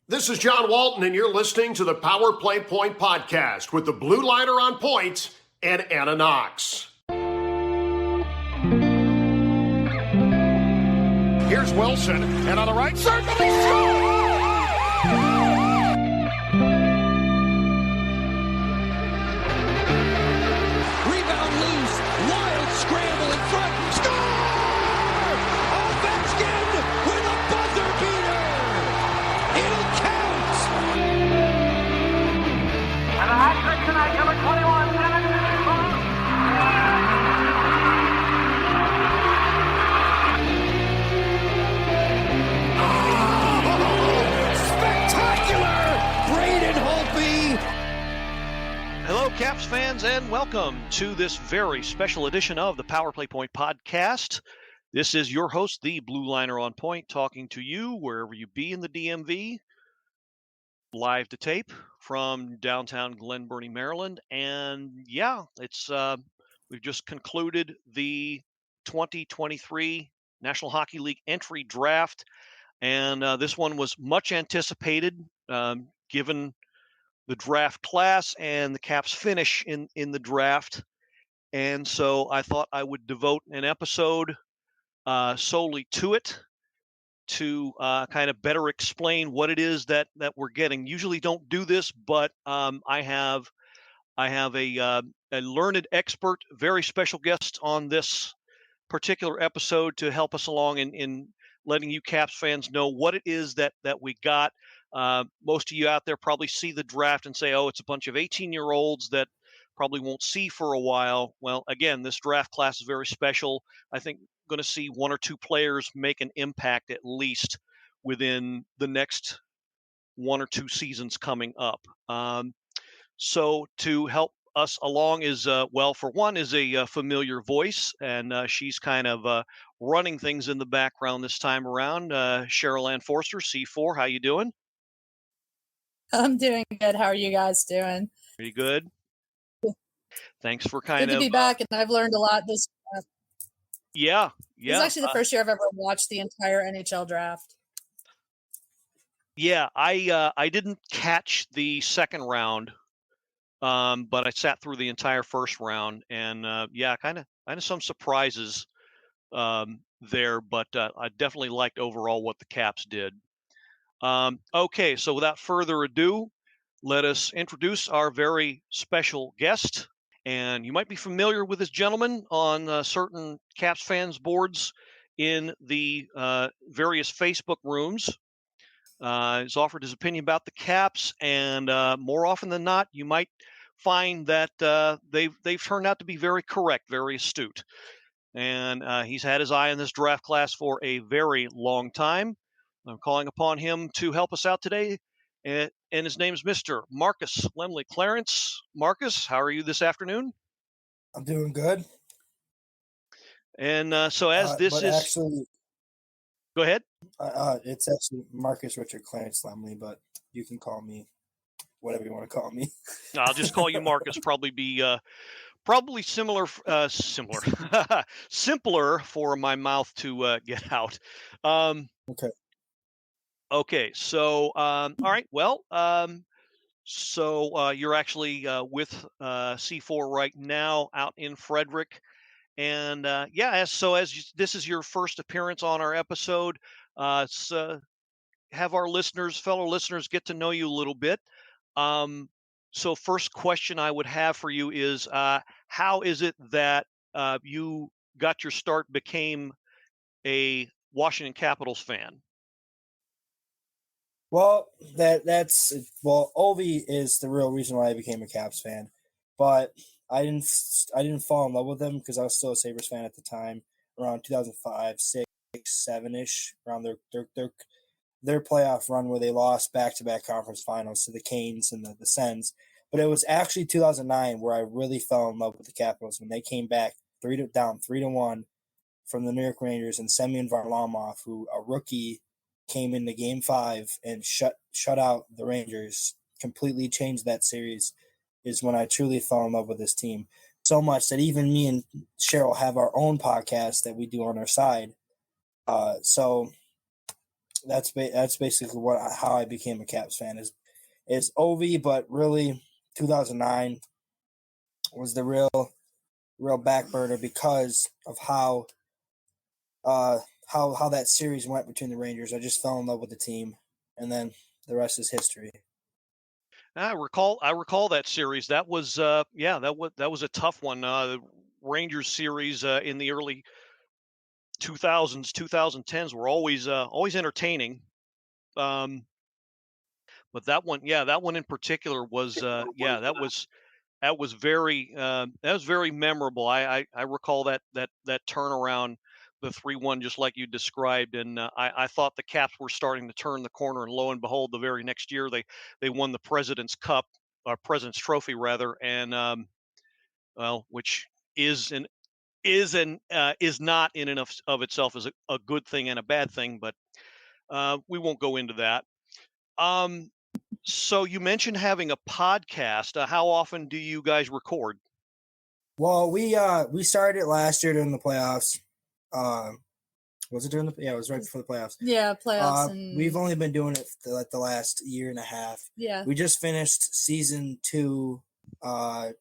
This is John Walton, and you're listening to the Power Play Point podcast with the Blue Liner on point and Anna Knox. Here's Wilson, and on the right circle, he scores! Rebound loose, wild scramble in front, score! Ovechkin with a buzzer beater! It'll count! And a hat trick tonight, number 21, Hello, Caps fans, and welcome to this very special edition of the Power Play Point podcast. This is your host, the Blue Liner on Point, talking to you wherever you be in the DMV, live to tape from downtown Glen Burnie, Maryland. And yeah, it's we've just concluded the 2023 National Hockey League Entry Draft, and this one was much anticipated, given the draft class and the Caps finish in the draft. And so I thought I would devote an episode solely to it, to kind of better explain what it is that we're getting. Usually don't do this, but I have a learned expert, very special guest on this particular episode to help us along in letting you Caps fans know what it is that we got. Most of you out there probably see the draft and say, oh, it's a bunch of 18-year-olds that probably won't see for a while. Well, again, this draft class is very special. I think going to see one or two players make an impact at least within the next one or two seasons coming up. So to help us along is, well, for one, is a familiar voice, and she's kind of running things in the background this time around. Cheryl Ann Forster, C4, how you doing? I'm doing good. How are you guys doing? Pretty good. Thanks for Good to be back, and I've learned a lot this. Yeah. This is actually the first year I've ever watched the entire NHL draft. Yeah, I didn't catch the second round, but I sat through the entire first round, and yeah, kind of some surprises there, but I definitely liked overall what the Caps did. Okay, so without further ado, let us introduce our very special guest. And you might be familiar with this gentleman on certain Caps fans boards in the various Facebook rooms. He's offered his opinion about the Caps, and more often than not, you might find that they've turned out to be very correct, very astute. And he's had his eye on this draft class for a very long time. I'm calling upon him to help us out today, and his name is Mr. Marcus Lemley Clarence. Marcus, how are you this afternoon? I'm doing good. And so as this is... Actually, go ahead. It's actually Marcus Richard Clarence Lemley, but you can call me whatever you want to call me. I'll just call you Marcus. Probably simpler for my mouth to get out. Okay. Okay, so all right, well, so you're actually with C4 right now out in Frederick, and yeah, as this is your first appearance on our episode, have our fellow listeners, get to know you a little bit. So first question I would have for you is, how is it that you got your start, became a Washington Capitals fan? Well, that's Ovi is the real reason why I became a Caps fan, but I didn't fall in love with them because I was still a Sabres fan at the time, around 2005, 6, 7-ish, around their playoff run where they lost back-to-back conference finals to the Canes and the Sens. But it was actually 2009 where I really fell in love with the Capitals when they came back down 3-1 from the New York Rangers, and Semyon Varlamov, who a rookie, came into Game 5 and shut out the Rangers, completely changed that series, is when I truly fell in love with this team. So much that even me and Cheryl have our own podcast that we do on our side. So that's basically how I became a Caps fan is Ovi, but really 2009 was the real back burner because of how that series went between the Rangers. I just fell in love with the team, and then the rest is history. I recall that series. That was that was a tough one. The Rangers series in the early 2000s, 2010s were always entertaining. But that one in particular was that was very memorable. I recall that turnaround, the 3-1, just like you described, and I thought the Caps were starting to turn the corner, and lo and behold, the very next year they won the President's Cup, or President's Trophy rather, and which is not in and of itself as a good thing and a bad thing, but we won't go into that. So you mentioned having a podcast. How often do you guys record? Well, we started it last year during the playoffs. Was it during the? Yeah, it was right before the playoffs. Yeah, playoffs. And we've only been doing it for like the last year and a half. Yeah. We just finished season 2, but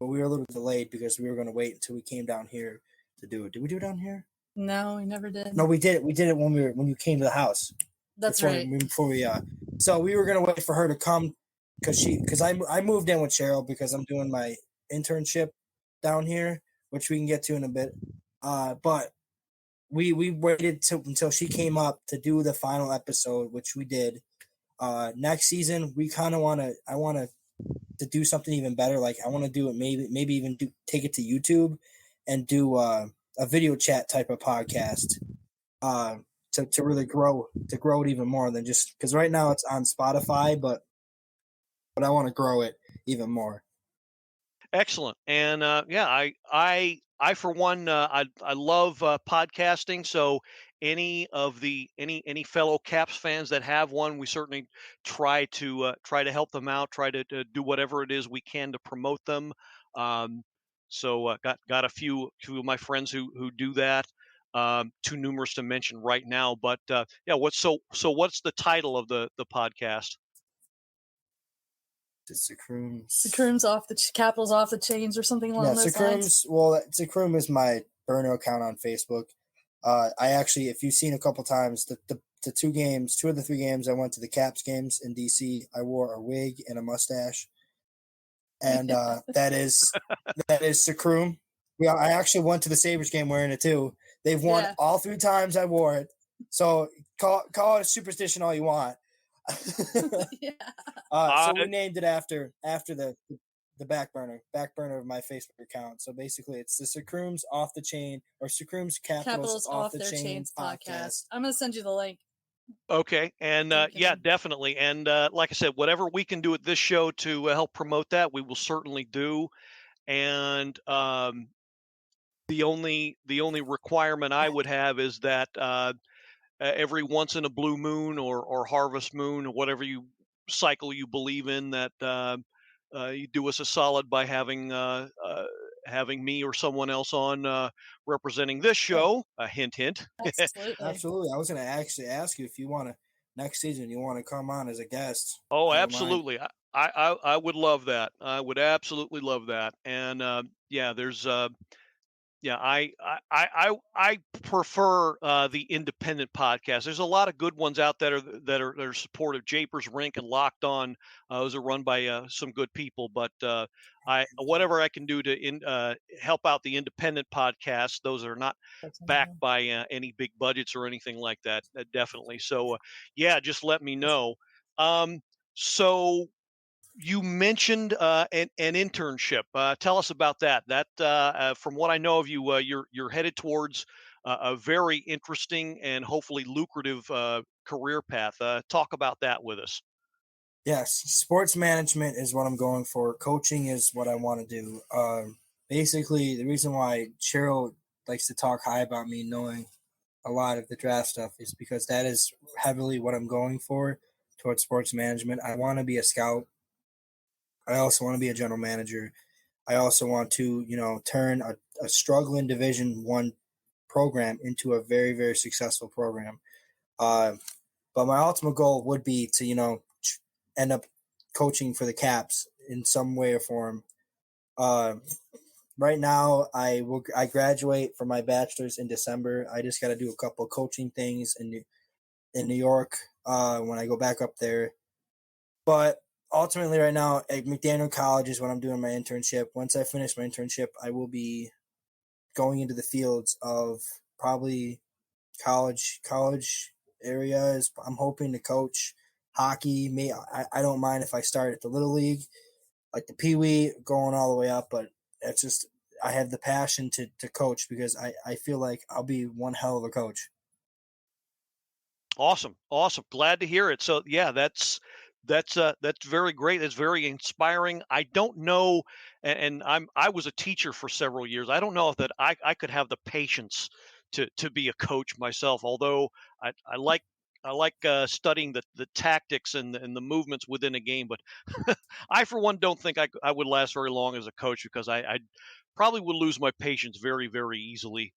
we were a little delayed because we were going to wait until we came down here to do it. Did we do it down here? No, we never did. No, we did it. We did it when you came to the house. That's before, right. Before we so we were gonna wait for her to come because I moved in with Cheryl because I'm doing my internship down here, which we can get to in a bit. But we waited until she came up to do the final episode, which we did. Next season we kind of I want to do something even better. Like I want to do it maybe even take it to YouTube and do a video chat type of podcast. To really grow it even more than just because right now it's on Spotify, but I want to grow it even more. Excellent. And I for one, I love podcasting. So any fellow Caps fans that have one, we certainly try to help them out, try to do whatever it is we can to promote them. So got a few of my friends who do that. Too numerous to mention right now, but what's the title of the podcast? It's Sacroom. Sacroom's off the Capitals off the chains or something along those lines. Well, Sacroom is my burner account on Facebook. I actually, if you've seen a couple times, the 2 of the 3 games I went to the Caps games in DC, I wore a wig and a mustache, and that is Sacroom. Yeah, I actually went to the Sabres game wearing it too. They've won all 3 times I wore it. So call it a superstition all you want. So we named it after the back burner of my Facebook account. So basically it's the Sacroom's Off the Chain or Sacroom's Capitals Off the Chain podcast. I'm going to send you the link. Okay. And definitely. And like I said, whatever we can do at this show to help promote that, we will certainly do. And the only requirement I would have is that every once in a blue moon or harvest moon or whatever cycle you believe in, that you do us a solid by having me or someone else on representing this show. Hint, hint. Absolutely. I was going to actually ask you if you want to next season. You want to come on as a guest? Oh, absolutely. I would love that. I would absolutely love that. And there's I prefer the independent podcast. There's a lot of good ones out there that are supportive. Japers, Rink, and Locked On. Those are run by some good people. But whatever I can do to help out the independent podcasts, those are not backed by any big budgets or anything like that. Definitely. So just let me know. So you mentioned an internship. Tell us about that. That, from what I know of you, you're headed towards a very interesting and hopefully lucrative career path. Talk about that with us. Yes, sports management is what I'm going for. Coaching is what I want to do. Basically, the reason why Cheryl likes to talk high about me knowing a lot of the draft stuff is because that is heavily what I'm going for towards sports management. I want to be a scout. I also want to be a general manager. I also want to, turn a struggling Division I program into a very, very successful program. But my ultimate goal would be to end up coaching for the Caps in some way or form. Right now, I graduate from my bachelor's in December. I just got to do a couple of coaching things in New York when I go back up there. But ultimately, right now at McDaniel College is when I'm doing my internship. Once I finish my internship, I will be going into the fields of probably college areas. I'm hoping to coach hockey. I don't mind if I start at the Little League, like the Pee Wee, going all the way up. But it's just I have the passion to coach because I feel like I'll be one hell of a coach. Awesome. Glad to hear it. So yeah, that's very great. That's very inspiring. I don't know, and I was a teacher for several years. I don't know if that I could have the patience to be a coach myself. Although I like studying the tactics and the movements within a game, but I for one don't think I would last very long as a coach because I probably would lose my patience very, very easily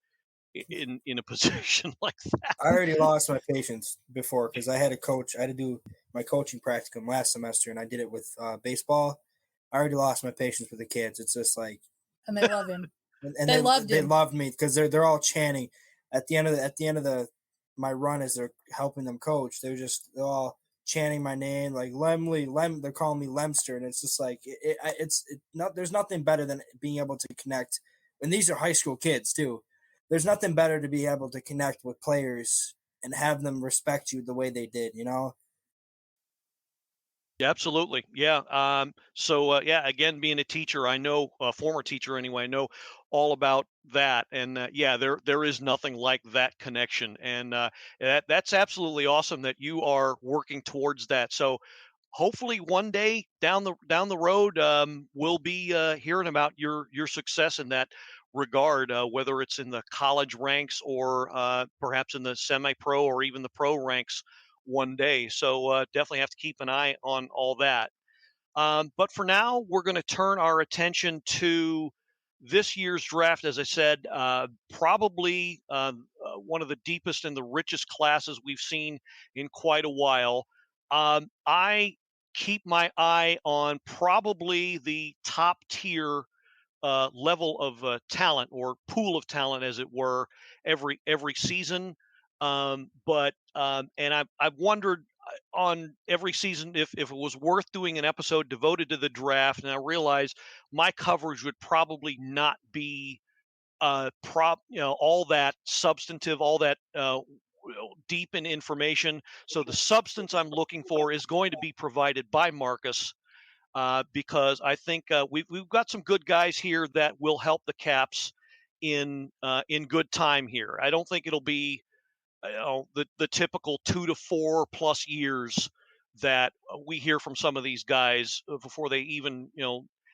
in a position like that. I already lost my patience before because I had to do my coaching practicum last semester, and I did it with baseball. I already lost my patience with the kids. It's just like, And they love him. and They loved they him. loved me because they're all chanting at the end of my run as they're helping them coach. They're all chanting my name like Lemley. They're calling me Lemster, and it's just like there's nothing better than being able to connect. And these are high school kids too. There's nothing better to be able to connect with players and have them respect you the way they did, Yeah, absolutely. Yeah. So yeah, again, being a teacher, I know a former teacher anyway, I know all about that. And yeah, there is nothing like that connection. And that's absolutely awesome that you are working towards that. So hopefully one day down the road, we'll be hearing about your success in that regard, whether it's in the college ranks or perhaps in the semi-pro or even the pro ranks one day. So definitely have to keep an eye on all that. But for now, we're going to turn our attention to this year's draft. As I said, probably one of the deepest and the richest classes we've seen in quite a while. I keep my eye on probably the top tier level of talent or pool of talent, as it were, every season. And I've wondered on every season if it was worth doing an episode devoted to the draft, and I realized my coverage would probably not be all that substantive, all that deep in information. So the substance I'm looking for is going to be provided by Marcus. Because I think we've got some good guys here that will help the Caps in good time here. I don't think it'll be the typical 2 to 4 plus years that we hear from some of these guys before they even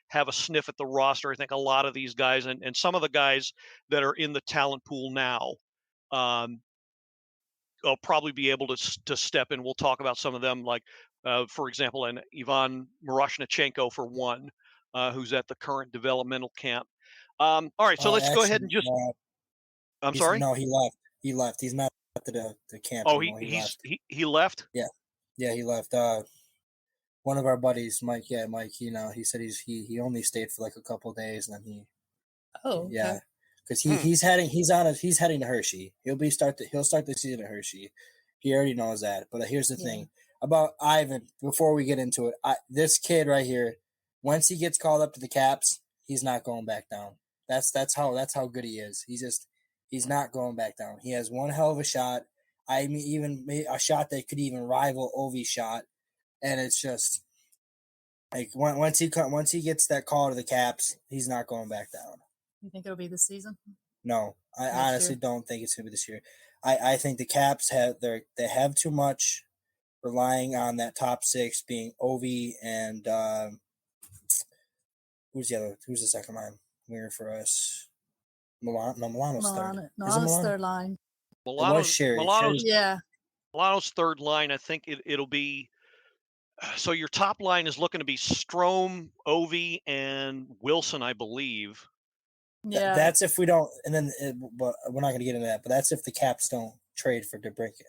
have a sniff at the roster. I think a lot of these guys and some of the guys that are in the talent pool now. I'll probably be able to step in. We'll talk about some of them, like, for example, and Ivan Miroshnichenko for one, who's at the current developmental camp. All right, so let's go ahead and just. I'm sorry. No, he left. He left. He's not at the camp anymore. He left. He left. Yeah, he left. One of our buddies, Mike. Yeah, Mike. He said he only stayed for like a couple of days, and then he. Oh. Yeah. Okay. Because he's heading to Hershey. He'll start the season at Hershey. He already knows that. But here's the thing about Ivan. Before we get into it, this kid right here, once he gets called up to the Caps, he's not going back down. That's how good he is. He's not going back down. He has one hell of a shot. I mean, even a shot that could even rival Ovi's shot, and it's just like once he gets that call to the Caps, he's not going back down. You think it'll be this season? No, I honestly don't think it's going to be this year. I think the Caps they have too much relying on that top six being Ovi and who's the second line winger for us? Milano's third. Milano's third line. Milano's Yeah. Milano's third line. I think it'll be. So your top line is looking to be Strome, Ovi, and Wilson, I believe. Yeah. That's if we don't, and then but we're not going to get into that. But that's if the Caps don't trade for DeBrincat.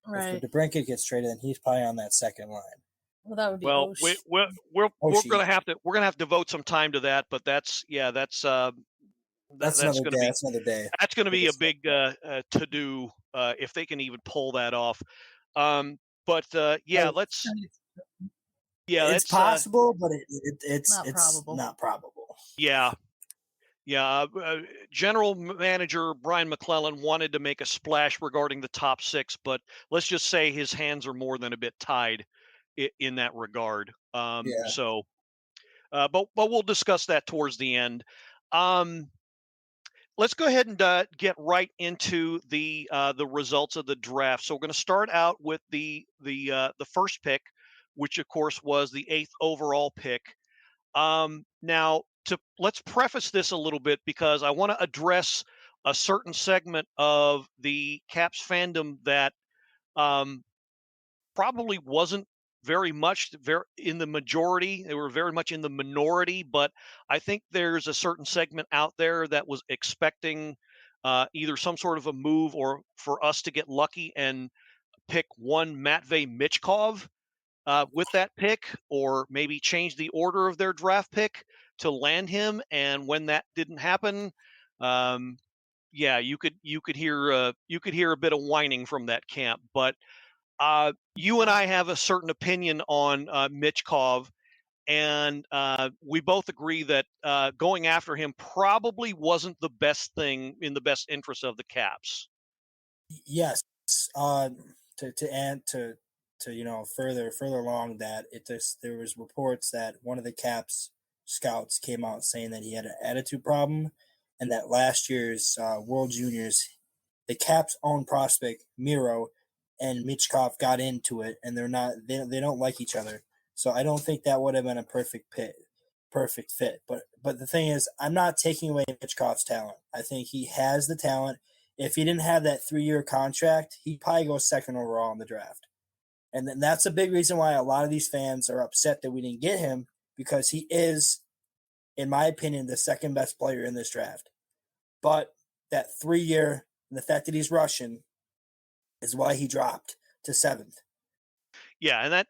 Right. If DeBrincat gets traded, then he's probably on that second line. Well, that would be Well, Osh. we're Oshie. gonna have to devote some time to that, but that's That's that's another gonna day. be That's another day. that's gonna be a Discuss big to do if they can even pull that off. But yeah, let's yeah, It's that's possible, but it's Not probable. not probable. yeah. Yeah, General Manager Brian McClellan wanted to make a splash regarding the top 6, but let's just say his hands are more than a bit tied in that regard. Yeah. So, but we'll discuss that towards the end. Let's go ahead and get right into the results of the draft. So we're going to start out with the first pick, which of course was the 8th overall pick. Now, let's preface this a little bit because I want to address a certain segment of the Caps fandom that probably wasn't very much in the majority. They were very much in the minority, but I think there's a certain segment out there that was expecting either some sort of a move or for us to get lucky and pick one Matvei Michkov with that pick, or maybe change the order of their draft pick to land him. And when that didn't happen, yeah, you could hear a bit of whining from that camp. But you and I have a certain opinion on Michkov, and we both agree that going after him probably wasn't the best thing in the best interest of the Caps. Yes. To add to further along that there was reports that one of the Caps scouts came out saying that he had an attitude problem, and that last year's World Juniors, the Caps' own prospect Miro and Michkov got into it, and they don't like each other. So I don't think that would have been a perfect fit. But the thing is, I'm not taking away Michkov's talent. I think he has the talent. If he didn't have that 3-year contract, he'd probably go second overall in the draft. And then that's a big reason why a lot of these fans are upset that we didn't get him, because he is, in my opinion, the second best player in this draft. But that 3-year and the fact that he's Russian is why he dropped to 7th. Yeah, and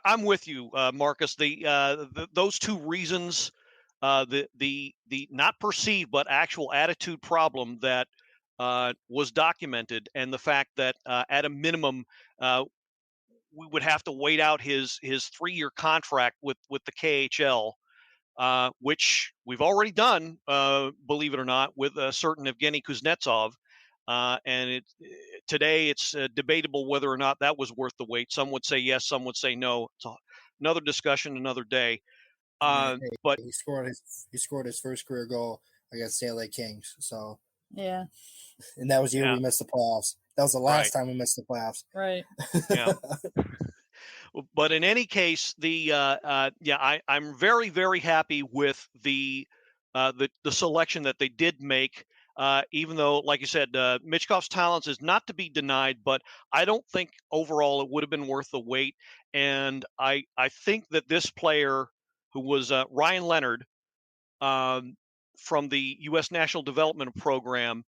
I'm with you, Marcus. Those two reasons, the not perceived but actual attitude problem that was documented, and the fact that at a minimum we would have to wait out his 3-year contract with the KHL, which we've already done, believe it or not, with a certain Evgeny Kuznetsov. And today it's debatable whether or not that was worth the wait. Some would say yes, some would say no. It's another discussion, another day. But he scored his first career goal against the LA Kings. So Yeah. and that was the year we missed the playoffs. That was the last time we missed the playoffs. Right. Yeah. But in any case, I'm very, very happy with the selection that they did make. Even though, like you said, Michkov's talents is not to be denied, but I don't think overall it would have been worth the wait. And I think that this player, who was Ryan Leonard from the U.S. National Development Program,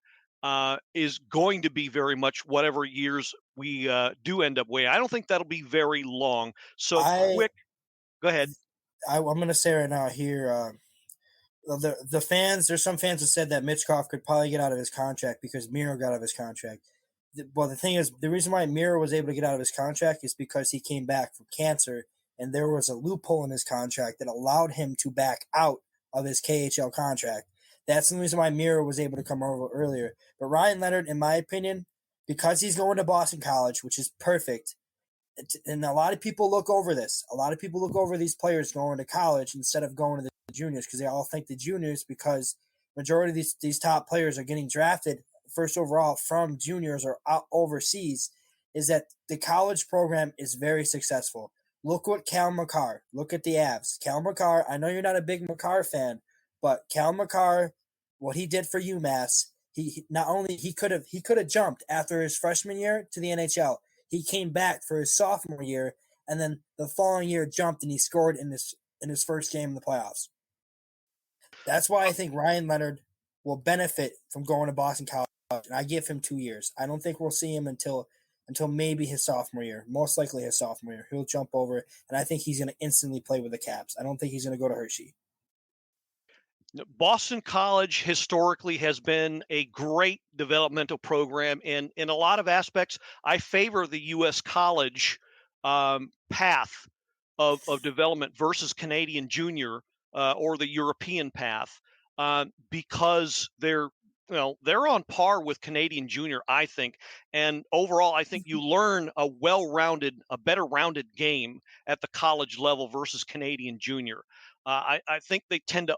is going to be very much whatever years we do end up waiting. I don't think that'll be very long. So quick, go ahead. I'm going to say right now here, the fans, there's some fans who said that Michkov could probably get out of his contract because Miro got out of his contract. Well, the thing is, the reason why Miro was able to get out of his contract is because he came back from cancer, and there was a loophole in his contract that allowed him to back out of his KHL contract. That's the reason why Miro was able to come over earlier. But Ryan Leonard, in my opinion, because he's going to Boston College, which is perfect, and a lot of people look over this. A lot of people look over these players going to college instead of going to the juniors, because they all think the juniors, because majority of these top players are getting drafted first overall from juniors or out overseas, is that the college program is very successful. Look what Cal McCarr, look at the Avs. Cal McCarr, I know you're not a big McCarr fan, but Cal McCarr, what he did for UMass, he not only he could have jumped after his freshman year to the NHL. He came back for his sophomore year, and then the following year jumped and he scored in his first game in the playoffs. That's why I think Ryan Leonard will benefit from going to Boston College college, and I give him 2 years. I don't think we'll see him until maybe his sophomore year, most likely his sophomore year. He'll jump over, and I think he's going to instantly play with the Caps. I don't think he's going to go to Hershey. Boston College historically has been a great developmental program, and in a lot of aspects, I favor the U.S. college path of development versus Canadian junior or the European path because they're on par with Canadian junior, I think. And overall, I think you learn a better rounded game at the college level versus Canadian junior. I think they tend to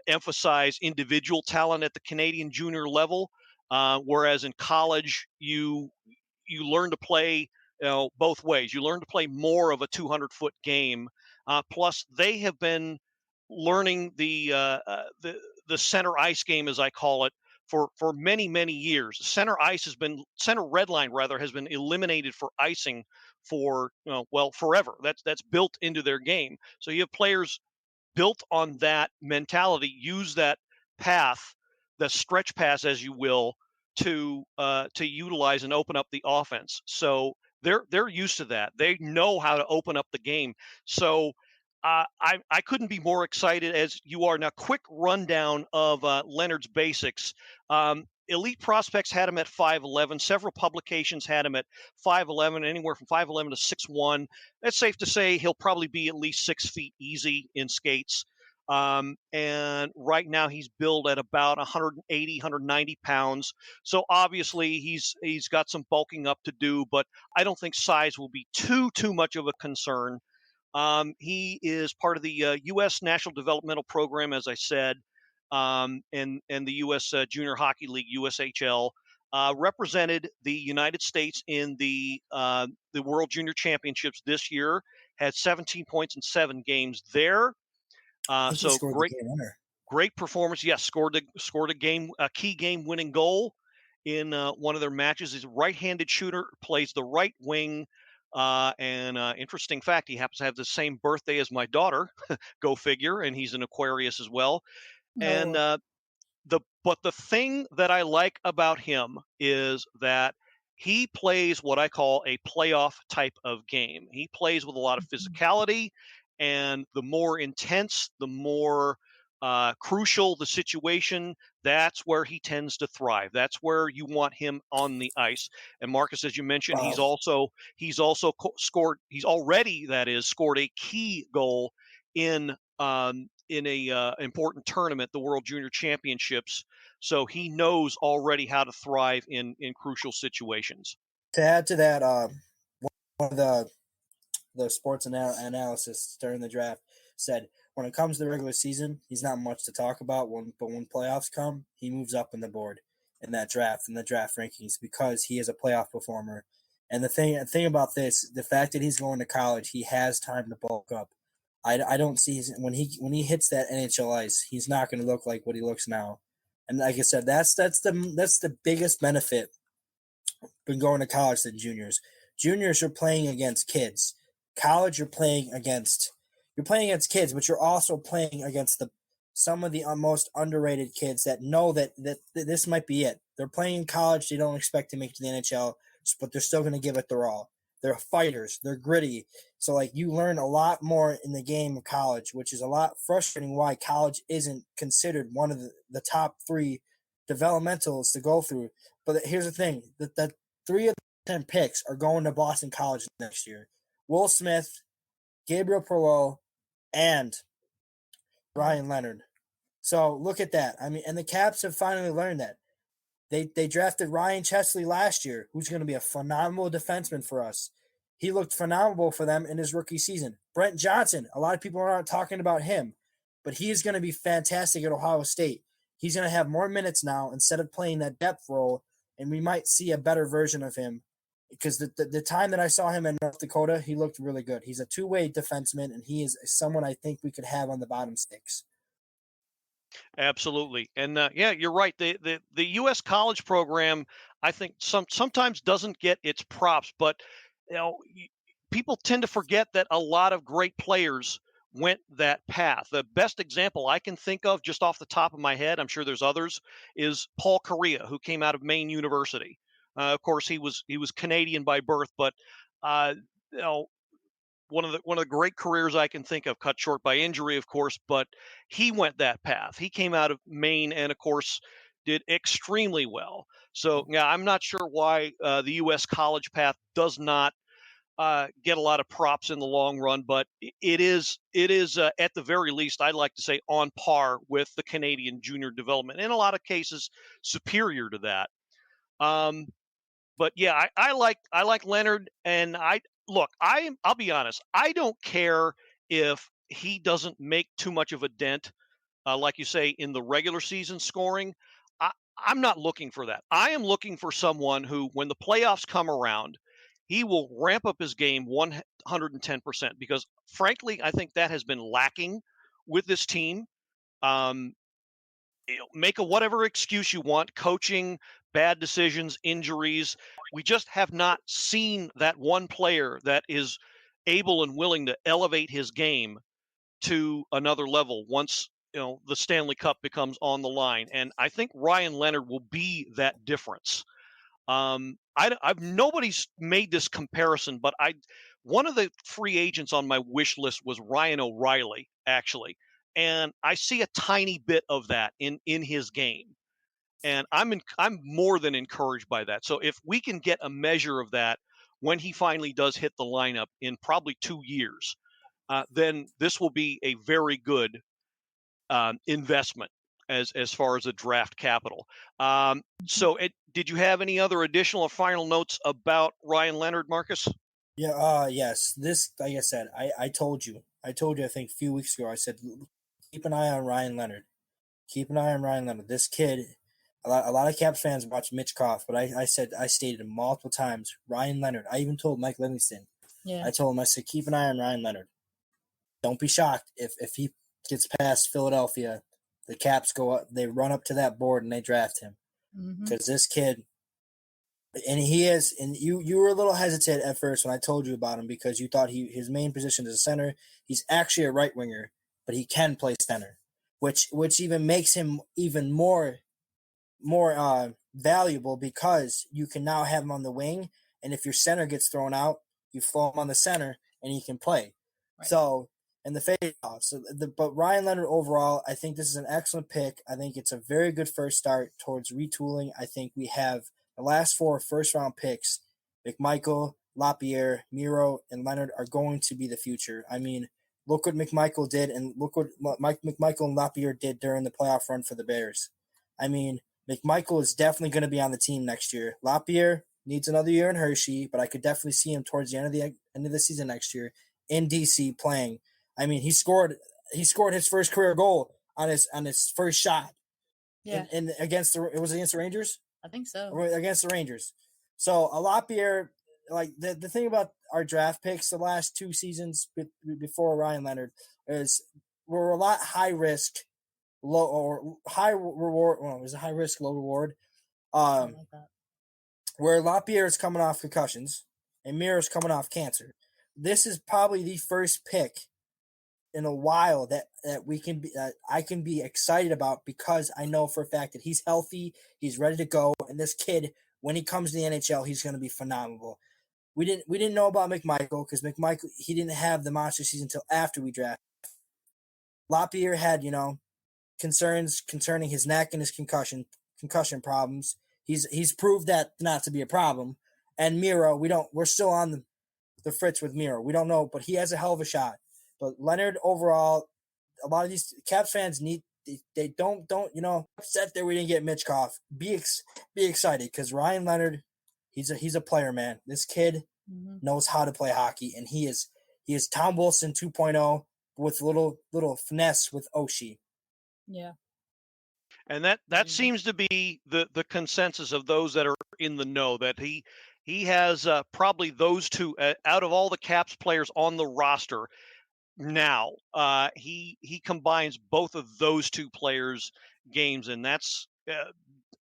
emphasize individual talent at the Canadian junior level, whereas in college you learn to play both ways. You learn to play more of a 200-foot game. Plus, they have been learning the center ice game, as I call it, for many years. Center red line has been eliminated for icing for forever. That's built into their game. So you have players built on that mentality, use that path, the stretch pass, as you will, to utilize and open up the offense. So they're used to that. They know how to open up the game. So I couldn't be more excited as you are. Now, quick rundown of Leonard's basics. Elite Prospects had him at 5'11". Several publications had him at 5'11", anywhere from 5'11" to 6'1". It's safe to say he'll probably be at least 6 feet easy in skates. And right now he's billed at about 180, 190 pounds. So obviously he's got some bulking up to do, but I don't think size will be too much of a concern. He is part of the U.S. National Developmental Program, as I said. And the U.S. Junior Hockey League, USHL, represented the United States in the World Junior Championships this year. Had 17 points in 7 games there. So great performance. Yes, scored a key game-winning goal in one of their matches. He's a right-handed shooter, plays the right wing. And interesting fact, he happens to have the same birthday as my daughter. Go figure. And he's an Aquarius as well. And the thing that I like about him is that he plays what I call a playoff type of game. He plays with a lot of physicality, and the more intense, the more crucial the situation, that's where he tends to thrive. That's where you want him on the ice. And Marcus, as you mentioned, he's already scored a key goal in a important tournament, the World Junior Championships. So he knows already how to thrive in crucial situations. To add to that, one of the sports analysis during the draft said when it comes to the regular season, he's not much to talk about. But when playoffs come, he moves up in the board in the draft rankings because he is a playoff performer. And the thing about this, the fact that he's going to college, he has time to bulk up. I don't see when he hits that NHL ice, he's not going to look like what he looks now. And like I said, that's the biggest benefit when going to college than juniors. Juniors, you're playing against kids. College, you're playing against kids, but you're also playing against some of the most underrated kids that know that this might be it. They're playing in college. They don't expect to make it to the NHL, but they're still going to give it their all. They're fighters. They're gritty. So, you learn a lot more in the game of college, which is a lot frustrating why college isn't considered one of the top 3 developmentals to go through. But here's the thing. The 3 of the 10 picks are going to Boston College next year. Will Smith, Gabriel Perreault, and Ryan Leonard. So, look at that. I mean, and the Caps have finally learned that. They drafted Ryan Chesley last year, who's going to be a phenomenal defenseman for us. He looked phenomenal for them in his rookie season. Brent Johnson, a lot of people aren't talking about him, but he's going to be fantastic at Ohio State. He's going to have more minutes now instead of playing that depth role, and we might see a better version of him because the time that I saw him in North Dakota, he looked really good. He's a two-way defenseman, and he is someone I think we could have on the bottom 6. Absolutely. And you're right. The U.S. college program, I think sometimes doesn't get its props, but people tend to forget that a lot of great players went that path. The best example I can think of just off the top of my head, I'm sure there's others, is Paul Correa, who came out of Maine University. Of course, he was Canadian by birth, but you know, one of the great careers I can think of, cut short by injury, of course, but he went that path. He came out of Maine and, of course, did extremely well. So, yeah, I'm not sure why the U.S. college path does not get a lot of props in the long run, but it is at the very least, I'd like to say, on par with the Canadian junior development. In a lot of cases, superior to that. But yeah, I like Leonard, and I'll be honest, I don't care if he doesn't make too much of a dent, like you say, in the regular season scoring. I'm not looking for that. I am looking for someone who, when the playoffs come around, he will ramp up his game 110%, because frankly, I think that has been lacking with this team. Make whatever excuse you want, coaching, bad decisions, injuries. We just have not seen that one player that is able and willing to elevate his game to another level once the Stanley Cup becomes on the line. And I think Ryan Leonard will be that difference. Nobody's made this comparison, but one of the free agents on my wish list was Ryan O'Reilly, actually. And I see a tiny bit of that in his game. And I'm more than encouraged by that. So if we can get a measure of that when he finally does hit the lineup in probably 2 years, then this will be a very good investment as far as the draft capital. So did you have any other additional or final notes about Ryan Leonard, Marcus? Yeah, yes. This, like I said, I told you, I think a few weeks ago, I said, keep an eye on Ryan Leonard. Keep an eye on Ryan Leonard. This kid, a lot of Caps fans watch Mitch Koff, but I stated it multiple times, Ryan Leonard. I even told Mike Livingston. Yeah. I told him, I said, keep an eye on Ryan Leonard. Don't be shocked if he gets past Philadelphia, the Caps go up, they run up to that board and they draft him. Because this kid, and he is, and you were a little hesitant at first when I told you about him, because you thought his main position is a center. He's actually a right winger, but he can play center, which even makes him even more valuable, because you can now have him on the wing, and if your center gets thrown out, you throw him on the center and he can play. Right. So, and the face-off. But Ryan Leonard overall, I think this is an excellent pick. I think it's a very good first start towards retooling. I think we have the last 4 first-round picks. McMichael, Lapierre, Miro, and Leonard are going to be the future. I mean, look what McMichael did, and look what McMichael and Lapierre did during the playoff run for the Bears. I mean, McMichael is definitely going to be on the team next year. Lapierre needs another year in Hershey, but I could definitely see him towards the end of the season next year in DC playing. I mean, he scored his first career goal on his first shot. Yeah. And against the Rangers? I think so. Against the Rangers. So a Lapierre, like the thing about our draft picks the last 2 seasons before Ryan Leonard is we're a lot high risk, low or high reward. Well, it was a high risk, low reward. Like that. Where Lapierre is coming off concussions and Miro is coming off cancer. This is probably the first pick in a while that I can be excited about, because I know for a fact that he's healthy, he's ready to go, and this kid, when he comes to the NHL, he's going to be phenomenal. We didn't know about McMichael, because McMichael, he didn't have the monster season until after we drafted. Lapierre had concerns concerning his neck and his concussion problems. He's proved that not to be a problem. And Miro, we're still on the fritz with Miro. We don't know, but he has a hell of a shot. But Leonard overall, a lot of these Caps fans they don't upset that we didn't get Mitch Koff. Be excited, because Ryan Leonard, he's a player, man. This kid knows how to play hockey, and he is Tom Wilson 2.0 with little finesse with Oshie. Yeah. And that seems to be the consensus of those that are in the know, that he has probably those two out of all the Caps players on the roster. Now he combines both of those 2 players' games, and that's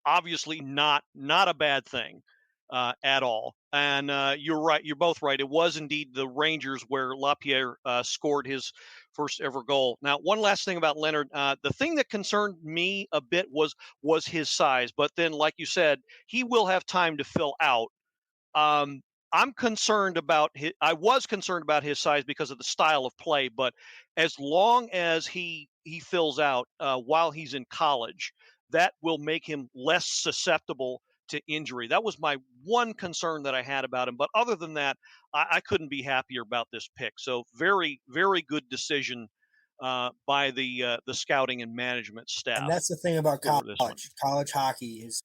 obviously not a bad thing at all. And you're right. You're both right. It was indeed the Rangers where LaPierre scored his first ever goal. Now, one last thing about Leonard. The thing that concerned me a bit was his size. But then, like you said, he will have time to fill out. I'm concerned about I was concerned about his size because of the style of play. But as long as he fills out while he's in college, that will make him less susceptible to injury. That was my one concern that I had about him. But other than that, I couldn't be happier about this pick. So very, very good decision by the scouting and management staff. And that's the thing about for this one. college hockey is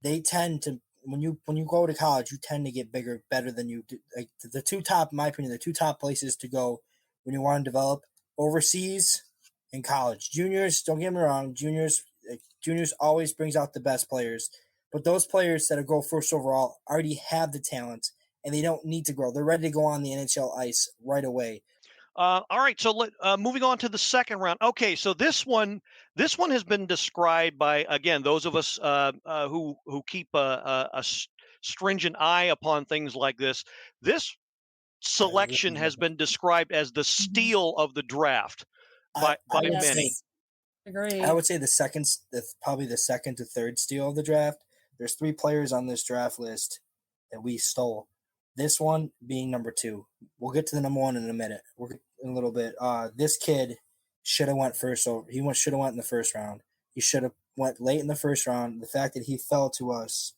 they tend to, when you go to college, you tend to get bigger, better than you do. Like the two top, in my opinion, the two top places to go when you want to develop: overseas and college. Juniors, don't get me wrong, juniors always brings out the best players, but those players that go first overall already have the talent and they don't need to grow. They're ready to go on the NHL ice right away. All right, so moving on to the second round. Okay, so this one has been described by, again, those of us who keep a stringent eye upon things like this. This selection has been described as the steal of the draft by many. Agree. I would say probably the second to third steal of the draft. There's 3 players on this draft list that we stole. This one being number 2. We'll get to the number 1 in a minute. In a little bit. This kid should have went first. So he should have went in the first round. He should have went late in the first round. The fact that he fell to us,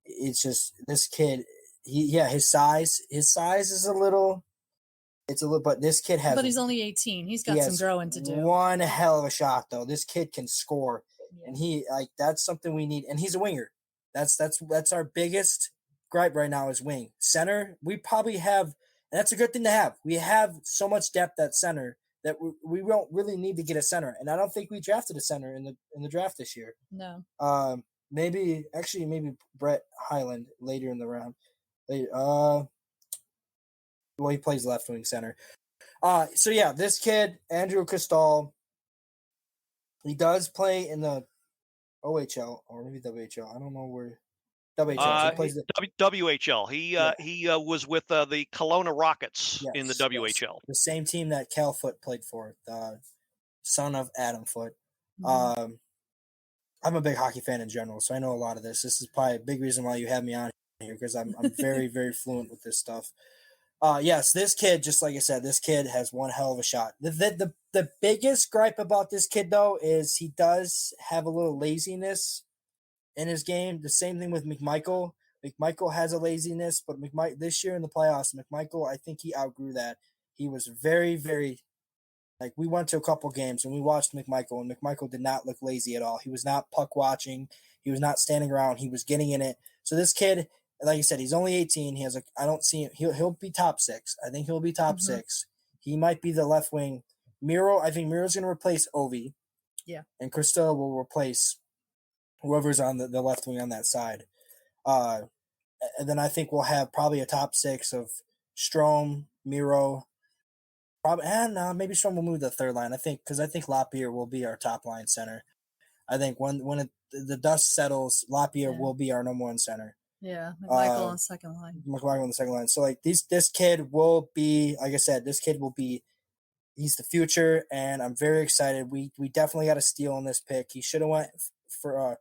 it's just this kid. His size is a little. It's a little, but this kid has. But he's only 18. He's got some growing to do. One hell of a shot, though. This kid can score, and that's something we need. And he's a winger. That's our biggest gripe right now is wing. Center, we probably have. And that's a good thing to have. We have so much depth at center that we don't really need to get a center. And I don't think we drafted a center in the draft this year. No. Maybe Brett Highland later in the round. He plays left wing center. So yeah, this kid, Andrew Cristal, he does play in the OHL or maybe WHL. I don't know where. WHL. He was with the Kelowna Rockets in the WHL. Yes. The same team that Cal Foote played for, the son of Adam Foote. Mm-hmm. I'm a big hockey fan in general, so I know a lot of this. This is probably a big reason why you have me on here because I'm very, very fluent with this stuff. Yes, this kid, just like I said, this kid has one hell of a shot. The biggest gripe about this kid, though, is he does have a little laziness in his game. The same thing with McMichael. McMichael has a laziness, but this year in the playoffs, McMichael, I think he outgrew that. He was very, very, we went to a couple games and we watched McMichael, and McMichael did not look lazy at all. He was not puck watching. He was not standing around. He was getting in it. So this kid, like you said, he's only 18. I don't see him. He'll be top 6. I think he'll be top 6. He might be the left wing. I think Miro's going to replace Ovi. Yeah. And Cristal will replace whoever's on the left wing on that side. And then I think we'll have probably a top 6 of Strome, Miro. Maybe Strome will move to the third line. I think LaPierre will be our top line center. I think when the dust settles, LaPierre will be our number 1 center. Yeah, McMichael on the second line. McMichael on the second line. So this kid will be, like I said, he's the future, and I'm very excited. We definitely got a steal on this pick. He should have went for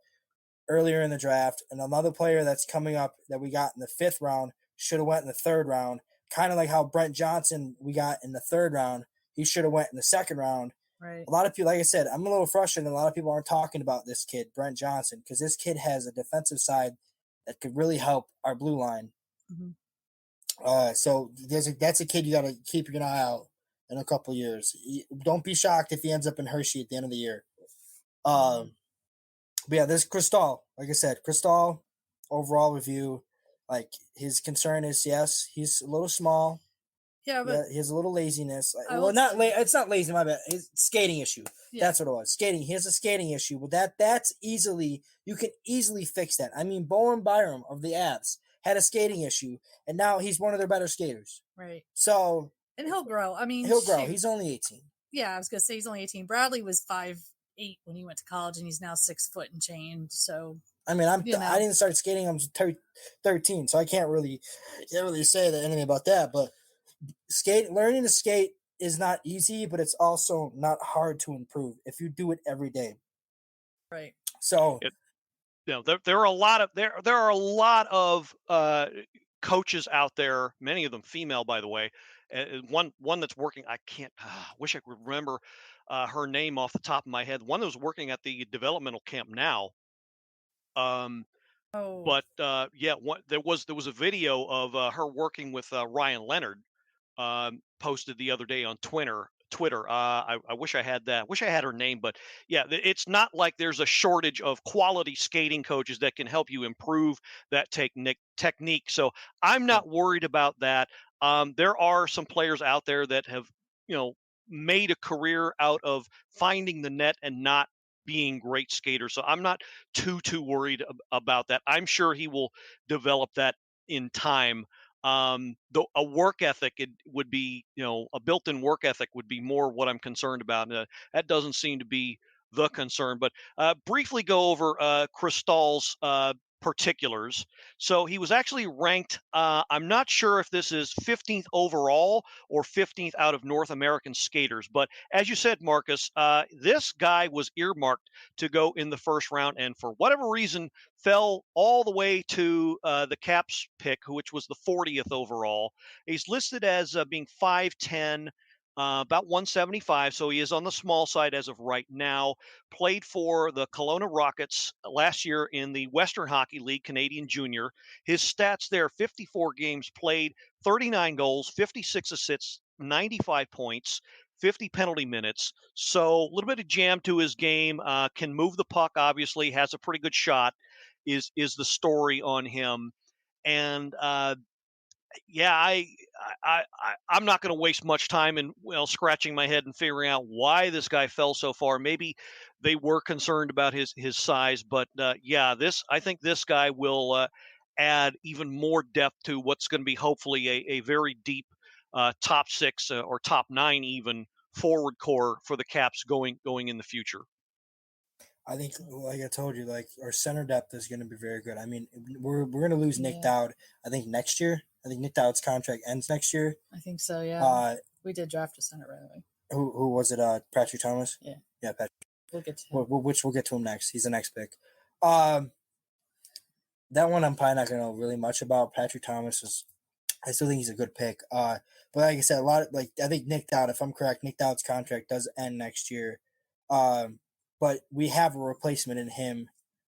earlier in the draft, and another player that's coming up that we got in the 5th round should have went in the 3rd round. Kind of like how Brent Johnson we got in the 3rd round. He should have went in the 2nd round. Right. A lot of people, like I said, I'm a little frustrated. A lot of people aren't talking about this kid, Brent Johnson, because this kid has a defensive side that could really help our blue line. Mm-hmm. So that's a kid you got to keep your eye out in a couple of years. Don't be shocked if he ends up in Hershey at the end of the year. But yeah, this Cristal, like I said, Cristal overall review, his concern is, yes, he's a little small. Yeah, but he has a little laziness. It's not lazy, my bad. It's skating issue. Yeah. That's what it was. Skating. He has a skating issue, but you can easily fix that. I mean, Bowen Byram of the Avs had a skating issue, and now he's one of their better skaters. Right. So, and he'll grow. I mean, he'll grow. He's only 18. Yeah, I was gonna say he's only 18. Bradley was 5'8" when he went to college, and he's now 6 foot and change. So I mean, I didn't start skating. I was 13, so I can't really say that anything about that. But learning to skate is not easy, but it's also not hard to improve if you do it every day. Right. So, there are a lot of coaches out there, many of them female, by the way. One that's working. I can't. Wish I could remember her name off the top of my head. One that was working at the developmental camp now. But there was a video of her working with Ryan Leonard, posted the other day on Twitter. I wish I had that. Wish I had her name, but yeah, it's not like there's a shortage of quality skating coaches that can help you improve that technique. So I'm not worried about that. There are some players out there that have, made a career out of finding the net and not being great skaters. So I'm not too worried about that. I'm sure he will develop that in time. A work ethic would be, a built-in work ethic would be more what I'm concerned about. That doesn't seem to be the concern. But briefly go over Kristall's particulars. So he was actually ranked, I'm not sure if this is 15th overall or 15th out of North American skaters. But as you said, Marcus, this guy was earmarked to go in the first round, and for whatever reason, fell all the way to the Caps pick, which was the 40th overall. He's listed as being 5'10", about 175, so he is on the small side as of right now. Played for the Kelowna Rockets last year in the Western Hockey League, Canadian Junior. His stats there, 54 games played, 39 goals, 56 assists, 95 points, 50 penalty minutes. So a little bit of jam to his game. Can move the puck, obviously, has a pretty good shot, is the story on him. And I'm not going to waste much time in scratching my head and figuring out why this guy fell so far. Maybe they were concerned about his size, but I think this guy will add even more depth to what's going to be hopefully a very deep top 6 or top 9 even forward core for the Caps going in the future. I think, like I told you, like our center depth is going to be very good. I mean, we're going to lose Nick Dowd, I think, next year. I think Nick Dowd's contract ends next year. I think so, yeah. We did draft a center right away. Who was it? Patrick Thomas? Yeah. Yeah, Patrick. We'll get to him. Which we'll get to him next. He's the next pick. That one I'm probably not going to know really much about. Patrick Thomas I still think he's a good pick. But like I said, I think Nick Dowd, if I'm correct, Nick Dowd's contract does end next year. But we have a replacement in him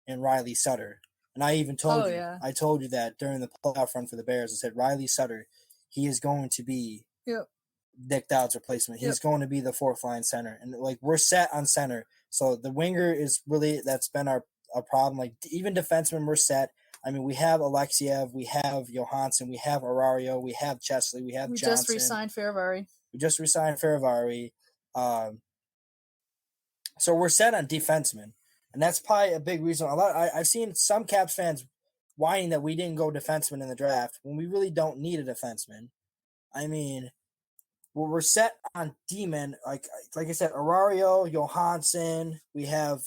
and Riley Sutter. And I even told I told you that during the playoff run for the Bears. I said, Riley Sutter, he is going to be Nick Dowd's replacement. He's going to be the fourth line center. And we're set on center. So the winger is really, that's been our problem. Like even defensemen, we're set. I mean, we have Alexiev, we have Johansson, we have Arario, we have Chesley, we have Johnson. We just re-signed Faravari. So we're set on defensemen. And that's probably a big reason. I've seen some Caps fans whining that we didn't go defenseman in the draft when we really don't need a defenseman. I mean, we're set on D-men. Like I said, Arario, Johansson, we have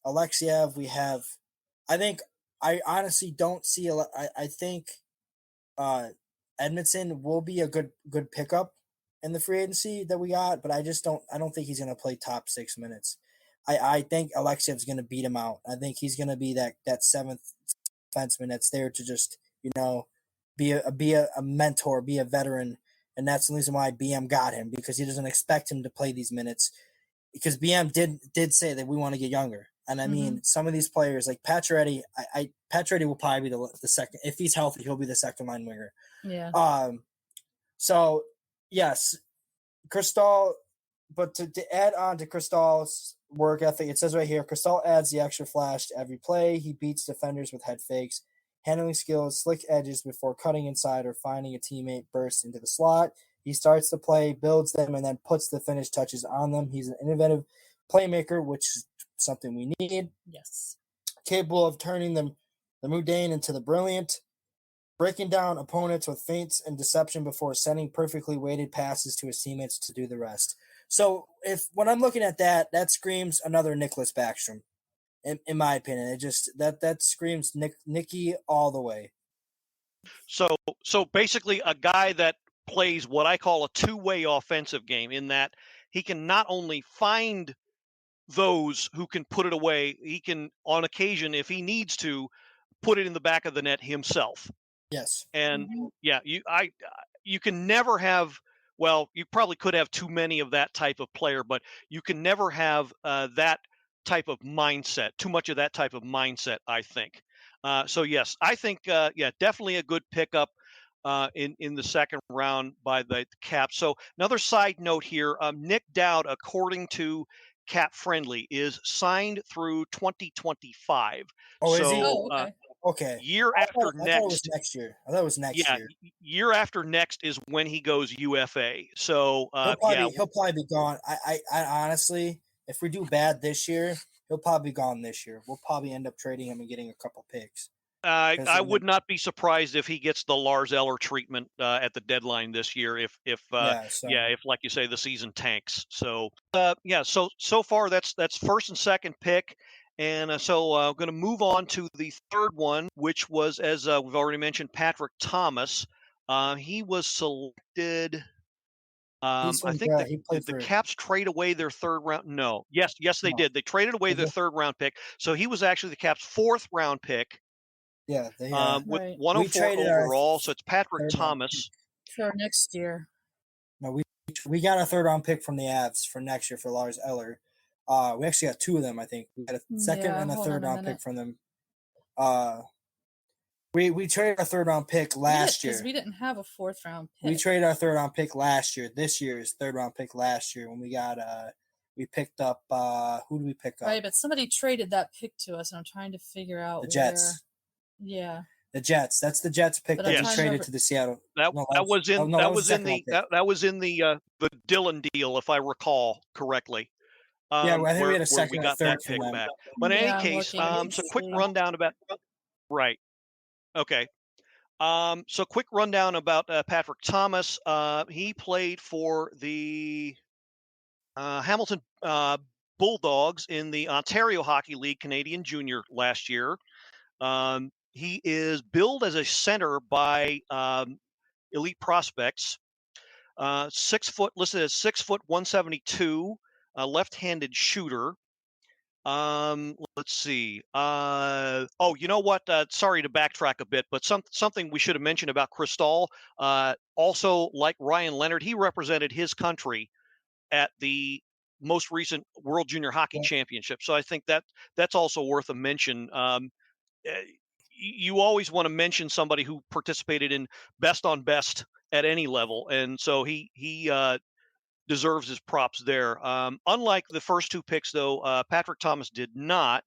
Alexiev, we have – I honestly don't see – I think Edmondson will be a good pickup in the free agency that we got, but I don't think he's going to play top 6 minutes. I think Alexiev's going to beat him out. I think he's going to be that seventh defenseman that's there to just, be a mentor, be a veteran. And that's the reason why BM got him, because he doesn't expect him to play these minutes, because BM did say that we want to get younger. And I mean, some of these players like Pacioretty, Pacioretty will probably be the second, if he's healthy, he'll be the second line winger. Yeah. So yes, Kristall, but to add on to Kristall's work ethic, it says right here, Kristall adds the extra flash to every play. He beats defenders with head fakes, handling skills, slick edges before cutting inside or finding a teammate burst into the slot. He starts the play, builds them, and then puts the finish touches on them. He's an innovative playmaker, which is something we need. Yes. Capable of turning the mundane into the brilliant, breaking down opponents with feints and deception before sending perfectly weighted passes to his teammates to do the rest. So when I'm looking at that screams another Nicholas Backstrom. in my opinion. It just that screams Nicky all the way. So basically a guy that plays what I call a two-way offensive game, in that he can not only find those who can put it away, he can, on occasion, if he needs to, put it in the back of the net himself. Yes. And yeah, you can never have, well, you probably could have too many of that type of player, but you can never have that type of mindset, too much of that type of mindset, I think. So yes, I think, definitely a good pickup in the second round by the Caps. So another side note here, Nick Dowd, according to Cap Friendly, is signed through 2025. Oh, is he? Oh, okay. Okay. Year I after thought it was next. next year. I thought it was next year. Year after next is when he goes UFA. So He'll probably be gone. I honestly, if we do bad this year, he'll probably be gone this year. We'll probably end up trading him and getting a couple picks. I would not be surprised if he gets the Lars Eller treatment at the deadline this year. If like you say, the season tanks. So so far that's first and second pick. And so I'm going to move on to the third one, which was, as we've already mentioned, Patrick Thomas. He was selected. I think the Caps trade away their third round. No. Yes, they did. They traded away their third round pick. So he was actually the Caps' fourth round pick. Yeah. With 104 overall. So it's Patrick Thomas. For next year. No, we got a third round pick from the Avs for next year for Lars Eller. We actually got two of them, I think. We got a second and a third round pick from them. We traded our third round pick last year. Because we didn't have a fourth round pick. We traded our third round pick last year. This year's third round pick last year when we got we picked up who did we pick up? Right, but somebody traded that pick to us, and I'm trying to figure out the Jets. Yeah. The Jets. That's the Jets pick that we traded to the Seattle. That was in the Dillon deal, if I recall correctly. I think we had a second or third from them. Back. But in any case, so quick rundown about right. Okay. So quick rundown about Patrick Thomas. He played for the Hamilton Bulldogs in the Ontario Hockey League Canadian Junior last year. He is billed as a center by Elite Prospects. 6 foot, listed as 6 foot 172, left-handed shooter. Let's see. You know what? Sorry to backtrack a bit, but something we should have mentioned about Cristal. Also, like Ryan Leonard, he represented his country at the most recent World Junior Hockey Championship. So I think that's also worth a mention. You always want to mention somebody who participated in best on best at any level, and so he deserves his props there. Unlike the first two picks, though, Patrick Thomas did not.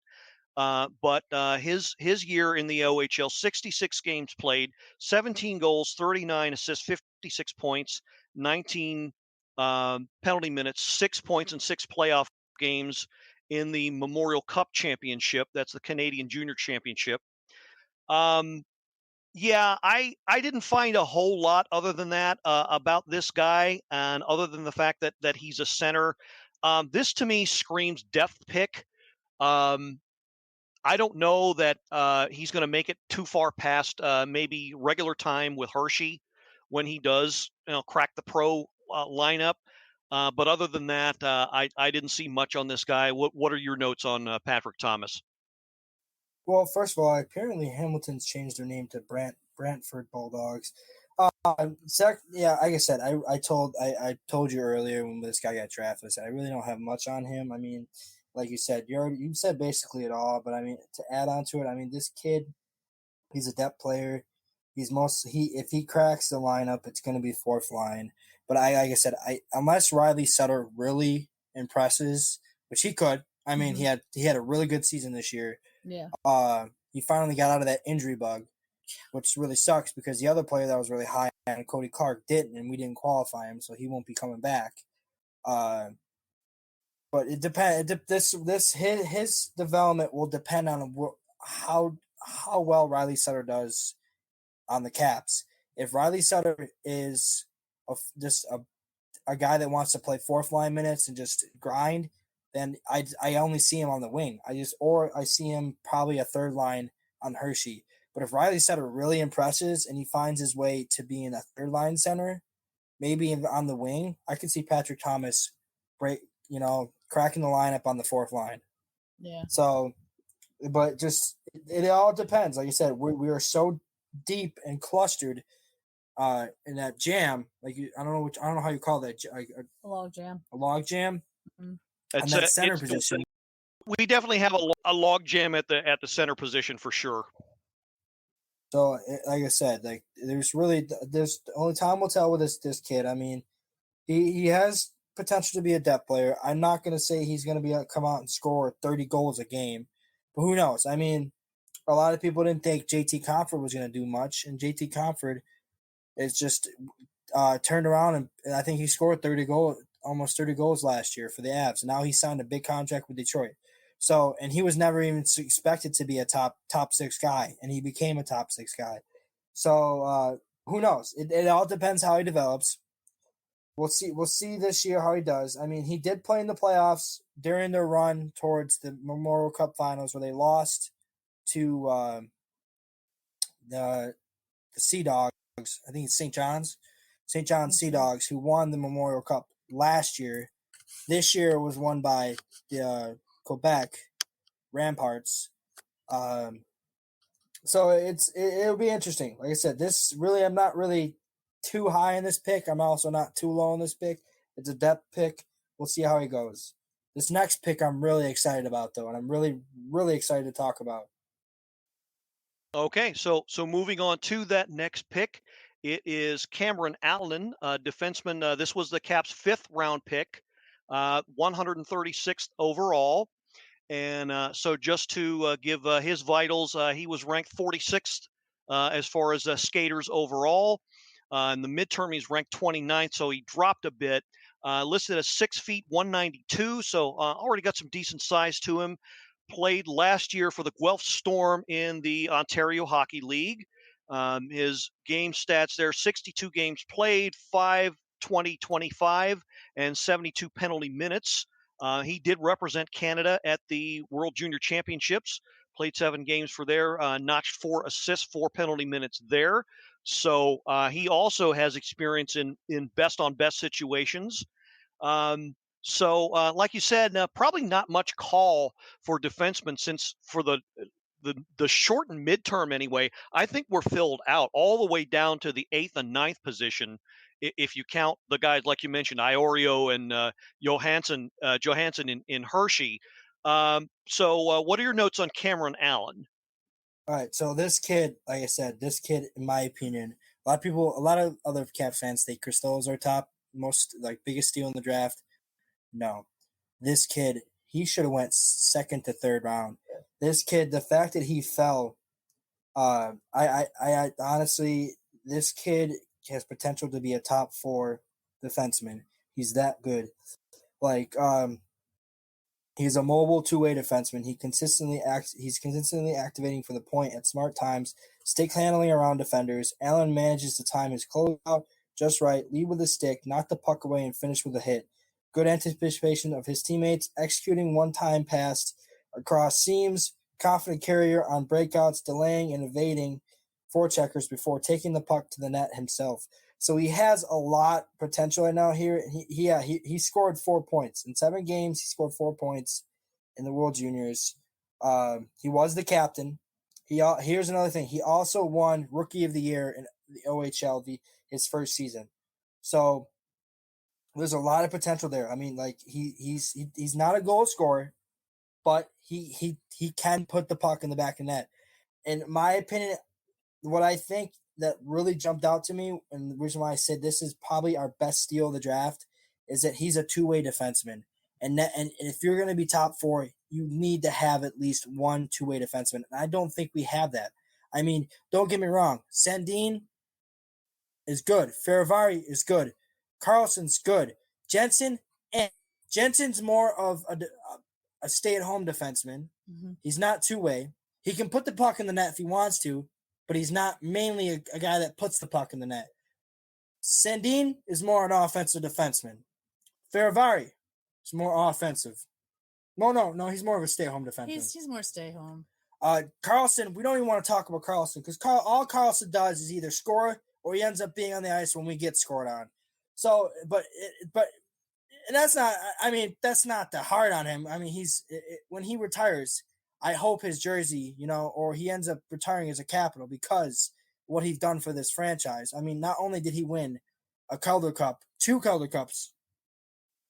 But his year in the OHL, 66 games played, 17 goals, 39 assists, 56 points, 19 penalty minutes, 6 points in 6 playoff games in the Memorial Cup Championship. That's the Canadian Junior Championship. I didn't find a whole lot other than that about this guy, and other than the fact that he's a center. This to me screams depth pick. I don't know that he's going to make it too far past maybe regular time with Hershey when he does crack the pro lineup. But other than that, I didn't see much on this guy. What are your notes on Patrick Thomas? Well, first of all, apparently Hamilton's changed their name to Brantford Bulldogs. Like I said, I told you earlier when this guy got drafted, I said I really don't have much on him. I mean, like you said, you said basically it all. But I mean, to add on to it, I mean, this kid, he's a depth player. If he cracks the lineup, it's going to be fourth line. But like I said, unless Riley Sutter really impresses, which he could. I mean, he had a really good season this year. Yeah. He finally got out of that injury bug, which really sucks because the other player that was really high and Cody Clark didn't, and we didn't qualify him, so he won't be coming back. But it depends. His development will depend on how well Riley Sutter does on the Caps. If Riley Sutter is just a guy that wants to play fourth line minutes and just grind, then I only see him on the wing. Or I see him probably a third line on Hershey. But if Riley Sutter really impresses and he finds his way to being a third line center, maybe on the wing, I could see Patrick Thomas cracking the lineup on the fourth line. Yeah. So, but just it all depends. Like I said, we are so deep and clustered in that jam. Like I don't know how you call that. A log jam. A log jam. Mm-hmm. And that center position. We definitely have a log jam at the center position for sure. So, like I said, like there's only time will tell with this kid. I mean, he has potential to be a depth player. I'm not going to say he's going to come out and score 30 goals a game, but who knows? I mean, a lot of people didn't think JT Comfort was going to do much, and JT Comfort is just turned around and I think he scored almost 30 goals last year for the Avs. And now he signed a big contract with Detroit. So, and he was never even expected to be a top 6 guy, and he became a top 6 guy. So, who knows? It all depends how he develops. We'll see this year how he does. I mean, he did play in the playoffs during their run towards the Memorial Cup Finals where they lost to the Sea Dogs. I think it's St. John's Sea Dogs, who won the Memorial Cup last year. This year was won by the Quebec Ramparts. So it'll be interesting. Like I said, I'm not really too high in this pick. I'm also not too low in this pick. It's a depth pick. We'll see how he goes. This next pick I'm really excited about, though, and I'm really, really excited to talk about. Okay, so moving on to that next pick, it is Cameron Allen, defenseman. This was the Caps' 5th round pick, 136th overall. And so just to give his vitals, he was ranked 46th as far as skaters overall. In the midterm, he's ranked 29th, so he dropped a bit. Listed as 6 feet, 192, so already got some decent size to him. Played last year for the Guelph Storm in the Ontario Hockey League. His game stats there, 62 games played, 5-20-25, and 72 penalty minutes. He did represent Canada at the World Junior Championships, played 7 games for there, notched 4 assists, 4 penalty minutes there. So he also has experience in best-on-best situations. So, like you said, probably not much call for defensemen since for the shortened midterm anyway. I think we're filled out all the way down to the 8th and 9th position if you count the guys like you mentioned, Iorio and Johansson in Hershey. So, what are your notes on Cameron Allen? All right, so this kid, like I said, in my opinion, a lot of other Caps fans think Cristello is our top, biggest steal in the draft. No, this kid, he should have went 2nd to 3rd round. This kid, the fact that he fell, I honestly, this kid has potential to be a top 4 defenseman. He's that good. He's a mobile 2-way defenseman. He's consistently activating for the point at smart times, stick handling around defenders. Allen manages to time his closeout just right, lead with a stick, knock the puck away, and finish with a hit. Good anticipation of his teammates, executing one-time pass across seams, confident carrier on breakouts, delaying and evading forecheckers before taking the puck to the net himself. So he has a lot of potential right now here. He scored 4 points. In 7 games, he scored 4 points in the World Juniors. He was the captain. Here's another thing. He also won Rookie of the Year in the OHL his first season. So there's a lot of potential there. I mean, he's not a goal scorer, but he can put the puck in the back of the net. In my opinion, what I think that really jumped out to me, and the reason why I said this is probably our best steal of the draft, is that he's a 2-way defenseman. And if you're going to be top 4, you need to have at least one 2-way defenseman. And I don't think we have that. I mean, don't get me wrong. Sandin is good. Ferravari is good. Carlson's good. Jensen's more of a stay-at-home defenseman. Mm-hmm. He's not 2-way. He can put the puck in the net if he wants to, but he's not mainly a guy that puts the puck in the net. Sandin is more an offensive defenseman. Ferravari is more offensive. No. He's more of a stay-at-home defenseman. He's more stay home. Carlson, we don't even want to talk about Carlson because all Carlson does is either score or he ends up being on the ice when we get scored on. So, but that's not. I mean, that's not the hard on him. I mean, when he retires, I hope his jersey, or he ends up retiring as a Capital because what he's done for this franchise. I mean, not only did he win a Calder Cup, 2 Calder Cups.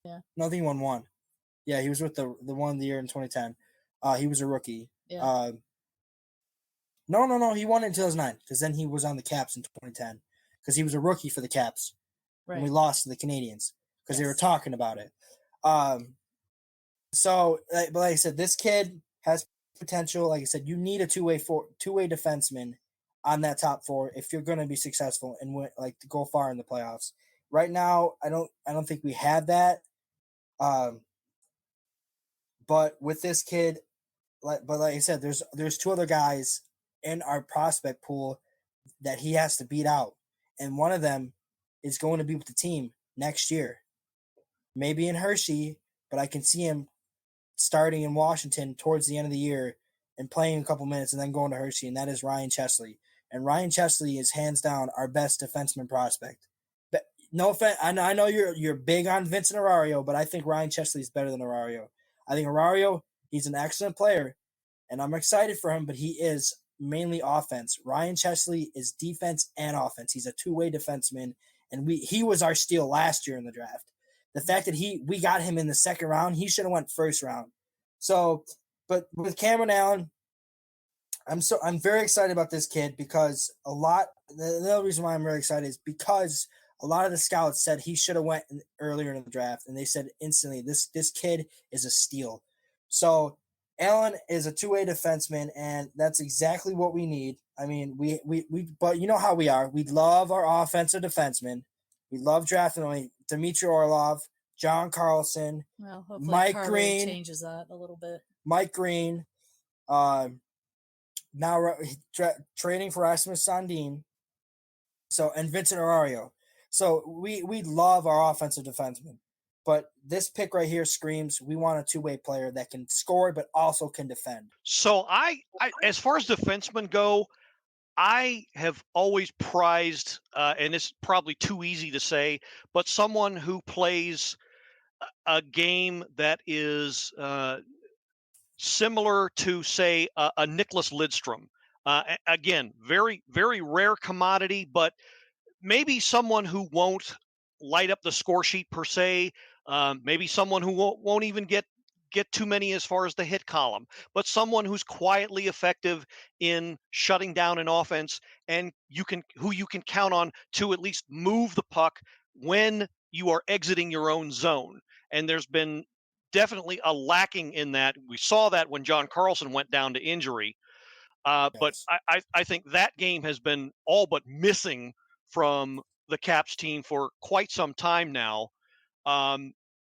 Yeah. Nothing won one. Yeah, he was with the one of the year in 2010. He was a rookie. Yeah. No. He won it in 2009 because then he was on the Caps in 2010 because he was a rookie for the Caps. Right. And we lost to the Canadians because they were talking about it. So, but like I said, this kid has potential. Like I said, you need a two-way defenseman on that top 4 if you're going to be successful and to go far in the playoffs. Right now, I don't think we have that. But with this kid, like I said, there's 2 other guys in our prospect pool that he has to beat out, and one of them is going to be with the team next year. Maybe in Hershey, but I can see him starting in Washington towards the end of the year and playing a couple minutes and then going to Hershey, and that is Ryan Chesley. And Ryan Chesley is hands down our best defenseman prospect. But no offense, I know you're big on Vincent Arario, but I think Ryan Chesley is better than Arario. I think Arario, he's an excellent player, and I'm excited for him, but he is mainly offense. Ryan Chesley is defense and offense. He's a two-way defenseman, and he was our steal last year in the draft. The fact that we got him in the second round, he should have went first round. So, but with Cameron Allen, I'm very excited about this kid because the other reason why I'm really excited is because a lot of the scouts said he should have went earlier in the draft, and they said instantly this kid is a steal. So Allen is a two-way defenseman, and that's exactly what we need. I mean, but you know how we are. We love our offensive defensemen. We love drafting Dmitry Orlov, John Carlson, Well, hopefully Mike Carly Green changes that a little bit. Mike Green. Now trading for Rasmus Sandin. So, and Vincent Arario. So we love our offensive defensemen. But this pick right here screams we want a two-way player that can score but also can defend. So I as far as defensemen go, I have always prized, and it's probably too easy to say, but someone who plays a game that is similar to, say, a Nicholas Lidstrom. Again, very, very rare commodity, but maybe someone who won't light up the score sheet per se. Maybe someone who won't even get too many as far as the hit column, but someone who's quietly effective in shutting down an offense and who you can count on to at least move the puck when you are exiting your own zone. And there's been definitely a lacking in that. We saw that when John Carlson went down to injury. But I think that game has been all but missing from the Caps team for quite some time now.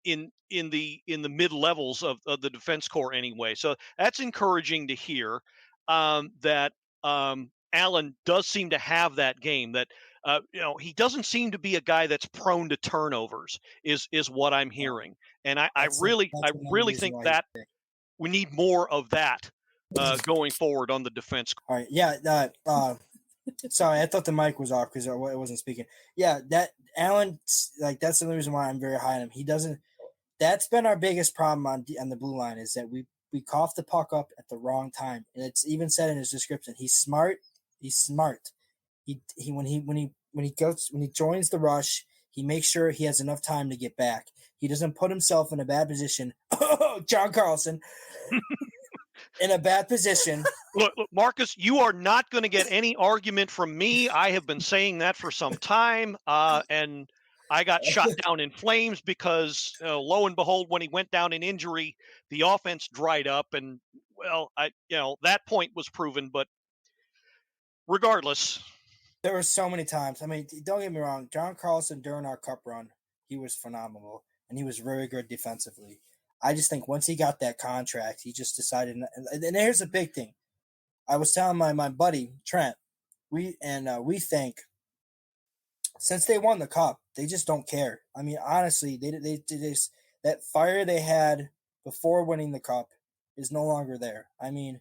In the mid levels of the defense corps anyway. So that's encouraging to hear that Allen does seem to have that game that, he doesn't seem to be a guy that's prone to turnovers is what I'm hearing. And I really think that we need more of that going forward on the defense. All right. Yeah. Sorry, I thought the mic was off because it wasn't speaking. Yeah, that Allen, that's the only reason why I'm very high on him. He doesn't. That's been our biggest problem on the blue line is that we cough the puck up at the wrong time, and it's even said in his description. He's smart. He when he joins the rush, he makes sure he has enough time to get back. He doesn't put himself in a bad position. John Carlson. In a bad position. Look, Marcus, you are not going to get any argument from me. I have been saying that for some time, and I got shot down in flames because, lo and behold, when he went down in injury, the offense dried up, and that point was proven. But regardless, there were so many times. I mean, don't get me wrong. John Carlson during our cup run, he was phenomenal, and he was very good defensively. I just think once he got that contract, he just decided. And here's the big thing. I was telling my buddy Trent, we think since they won the cup, they just don't care. I mean, honestly, they just that fire they had before winning the cup is no longer there. I mean,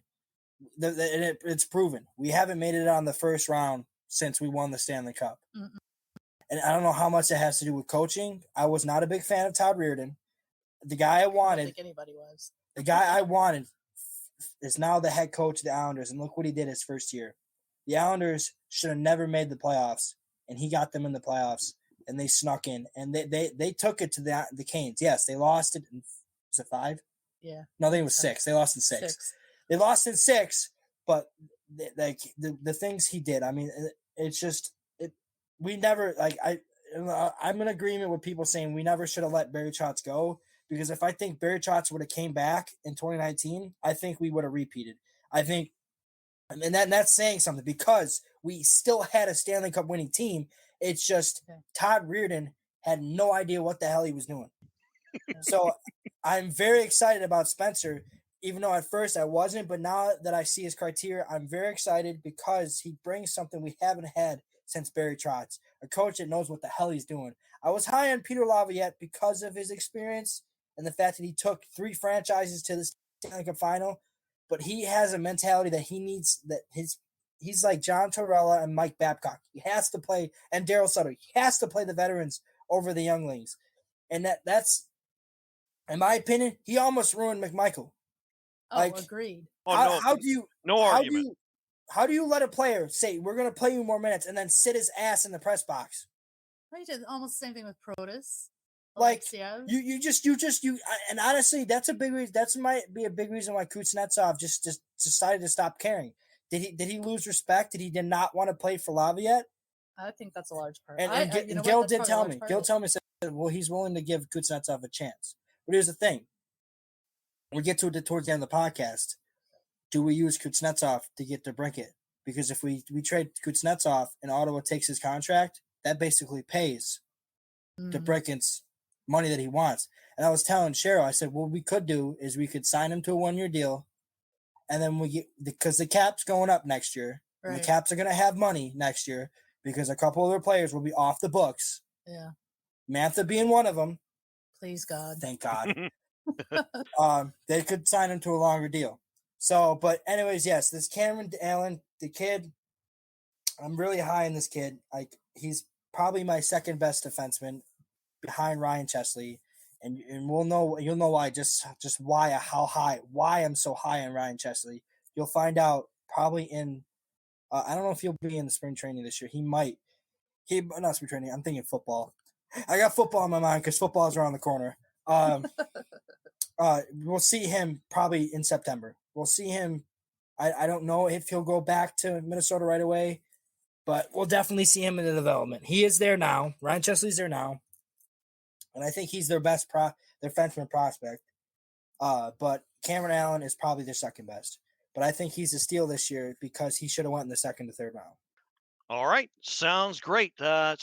it's proven. We haven't made it on the first round since we won the Stanley Cup. Mm-mm. And I don't know how much it has to do with coaching. I was not a big fan of Todd Reirden. The guy I wanted, I don't think anybody was. the guy I wanted is now the head coach of the Islanders, and look what he did his first year. The Islanders should have never made the playoffs, and he got them in the playoffs, and they snuck in, and they took it to the Canes. Yes, they lost it. Was it 5? Yeah. No, I think it was 6. They lost in 6. They lost in 6, but the things he did. I mean, it's just we never I'm in agreement with people saying we never should have let Barry Trotz go, because if I think Barry Trotz would have came back in 2019, I think we would have repeated. I think, and that's saying something, because we still had a Stanley Cup winning team. It's just Todd Reirden had no idea what the hell he was doing. So I'm very excited about Spencer, even though at first I wasn't, but now that I see his criteria, I'm very excited because he brings something we haven't had since Barry Trotz, a coach that knows what the hell he's doing. I was high on Peter Laviolette because of his experience and the fact that he took 3 franchises to the Stanley Cup final, but he has a mentality that he needs, that he's like John Tortorella and Mike Babcock. He has to play, and Daryl Sutter. He has to play the veterans over the younglings. And that's, in my opinion, he almost ruined McMichael. Oh, agreed. How do you argument. How do you let a player say, we're going to play you more minutes, and then sit his ass in the press box? He did almost the same thing with Protus. Like, Alexiev. you and honestly, that's a big reason. That might be a big reason why Kuznetsov just decided to stop caring. Did he lose respect? Did he not want to play for Laviolette? I think that's a large part. And Gil did tell me. Gil told me, said, well, he's willing to give Kuznetsov a chance. But here's the thing. We get to it towards the end of the podcast. Do we use Kuznetsov to get to Brinkett? Because if we trade Kuznetsov and Ottawa takes his contract, that basically pays to Brickett's money that he wants. And I was telling Cheryl, I said, what we could do is we could sign him to a 1-year deal, and then we get, because the cap's going up next year, right. And the Caps are going to have money next year because a couple of their players will be off the books. Yeah. Mantha being one of them. Please, God. Thank God. They could sign him to a longer deal. So, but anyways, yes, this Cameron Allen, the kid, I'm really high in this kid. Like, he's probably my second best defenseman behind Ryan Chesley, and you'll know why, just why I'm so high on Ryan Chesley. You'll find out probably in I don't know if he'll be in the spring training this year. Not spring training. I'm thinking football. I got football in my mind because football is around the corner. We'll see him probably in September. We'll see him. I don't know if he'll go back to Minnesota right away, but we'll definitely see him in the development. He is there now. Ryan Chesley's there now, and I think he's their best defenseman prospect. But Cameron Allen is probably their second best. But I think he's a steal this year because he should have went in the second to third round. All right, sounds great. Like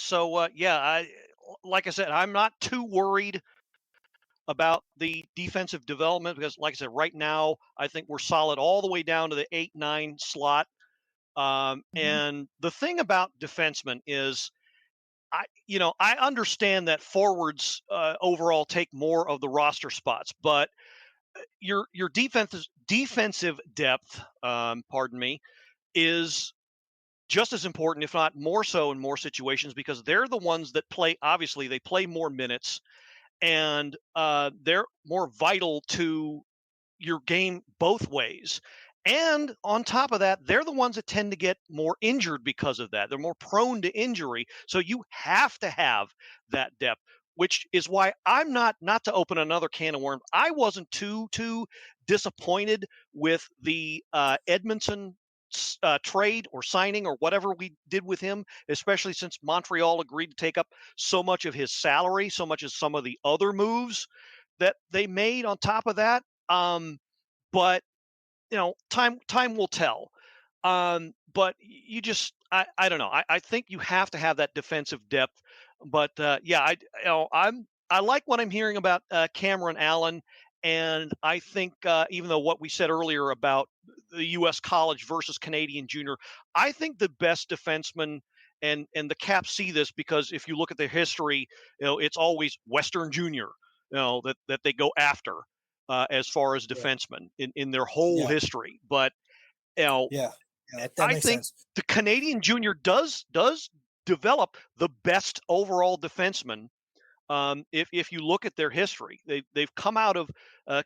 I said, I'm not too worried about the defensive development because, like I said, right now I think we're solid all the way down to the 8-9 slot. And the thing about defensemen is, I understand that forwards overall take more of the roster spots, but your defensive depth, is just as important, if not more so in more situations, because they're the ones that play. Obviously, they play more minutes, and they're more vital to your game both ways. And on top of that, they're the ones that tend to get more injured because of that. They're more prone to injury. So you have to have that depth, which is why I'm not to open another can of worms. I wasn't too disappointed with the Edmondson trade or signing or whatever we did with him, especially since Montreal agreed to take up so much of his salary, so much as some of the other moves that they made on top of that. But time will tell. But you just, I don't know. I think you have to have that defensive depth. But I like what I'm hearing about Cameron Allen, and I think even though what we said earlier about the U.S. college versus Canadian junior, I think the best defenseman, and the Caps see this because if you look at their history, it's always Western junior, that they go after. as far as defensemen in their whole history. But that I makes think sense. the Canadian junior does develop the best overall defenseman. If you look at their history, they've come out of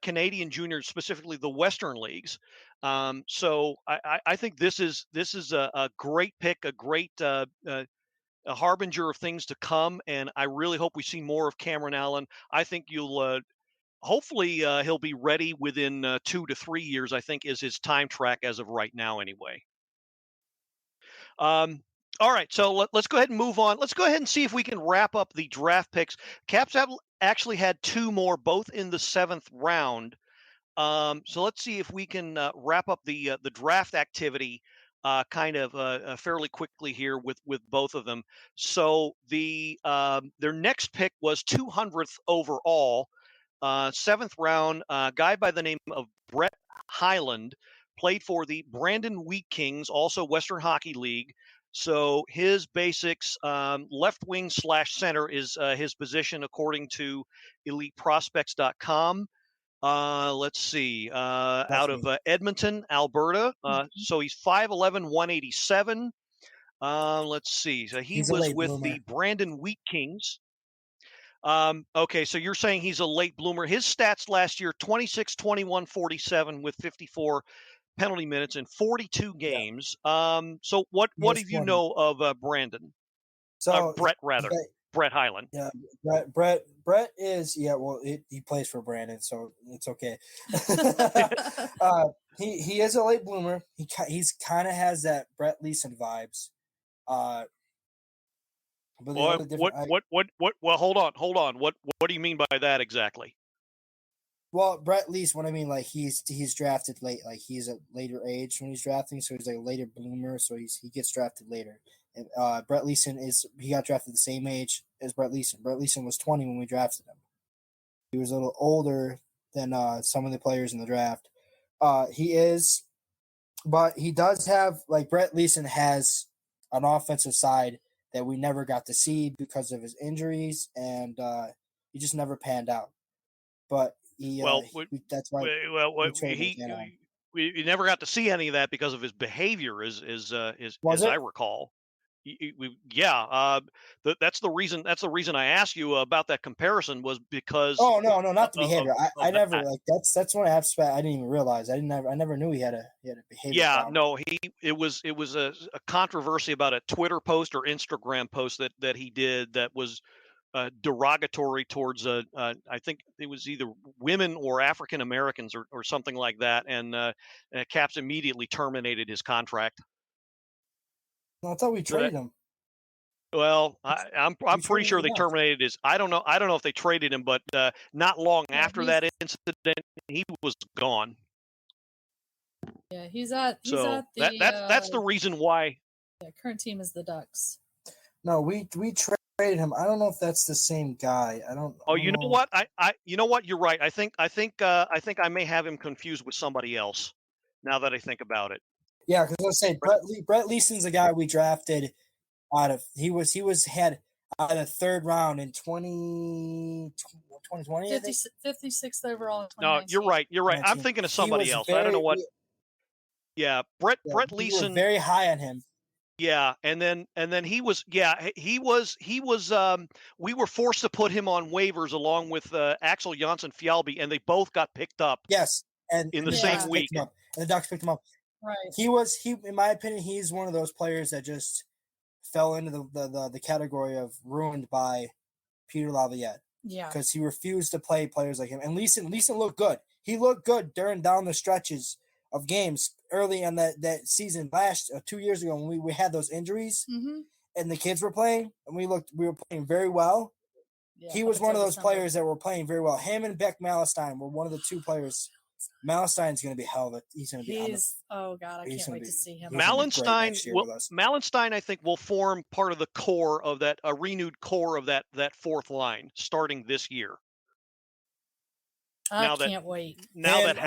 Canadian juniors, specifically the Western leagues. So I think this is a great pick, a great a harbinger of things to come, and I really hope we see more of Cameron Allen. I think you'll hopefully he'll be ready within 2 to 3 years. I think is his time track as of right now, anyway. All right, so let's go ahead and move on. Let's go ahead and see if we can wrap up the draft picks. Caps have actually had 2 more, both in the 7th round. So let's see if we can wrap up the draft activity fairly quickly here with both of them. So their next pick was 200th overall, 7th round, guy by the name of Brett Hyland, played for the Brandon Wheat Kings, also Western Hockey League. So his basics, left wing / center is his position according to EliteProspects.com. Let's see, out of Edmonton, Alberta. So he's 5'11", 187. Let's see. So he was with the Brandon Wheat Kings. Okay, so you're saying he's a late bloomer. His stats last year, 26, 21, 47 with 54 penalty minutes in 42 games. So what do you know of Brandon? So Brett, rather. Brett Hyland. Yeah, Brett is he plays for Brandon, so it's okay. He is a late bloomer. He's kind of has that Brett Leeson vibes. But well, hold on. What do you mean by that exactly? Well, Brett Leeson, what I mean, like he's drafted late, like he's a later age when he's drafting, so he's like a later bloomer, so he gets drafted later. And Brett Leeson he got drafted the same age as Brett Leeson. Brett Leeson was 20 when we drafted him. He was a little older than some of the players in the draft. But he does have, like, Brett Leeson has an offensive side that we never got to see because of his injuries, and he just never panned out. But that's why. We never got to see any of that because of his behavior, as I recall. That's the reason. That's the reason I asked you about that comparison, was because. Oh no, not the behavior. I never like that's one aspect I didn't even realize. I never knew he had a behavior. Yeah, problem. no, it was a controversy about a Twitter post or Instagram post that he did that was derogatory towards I think it was either women or African Americans or something like that, and Caps immediately terminated his contract. No, I thought we traded him. Well, I'm pretty sure they terminated his. I don't know if they traded him, but not long after that incident, he was gone. Yeah, he's at that's the reason why. Yeah, current team is the Ducks. No, we traded him. I don't know if that's the same guy. I don't. Oh, you know what? You know what? You're right. I think I may have him confused with somebody else. Now that I think about it. Yeah, because I was saying Brett Leeson's the guy we drafted out of. He was had out of the 3rd round in 2020. 56th overall in 2019. No, you're right. I'm thinking of somebody else. I don't know what. Yeah, Brett Leeson. Very high on him. Yeah, and then he was. We were forced to put him on waivers along with Axel Janssen-Fjällby, and they both got picked up. Yes, and in the same week, and the Ducks picked him up. Right. He in my opinion, he's one of those players that just fell into the category of ruined by Peter Laviolette. Yeah. Because he refused to play players like him. And Leeson looked good. He looked good down the stretches of games early in that season 2 years ago when we had those injuries and the kids were playing and we were playing very well. Yeah, he was one of those players that were playing very well. Him and Beck Malestein were one of the 2 players. Malestein's going to be hell of a. He's going to be. Oh God, I can't wait to see him. Malestein, I think, will form part of the core of that, a renewed core of that 4th line starting this year. I can't wait. Now that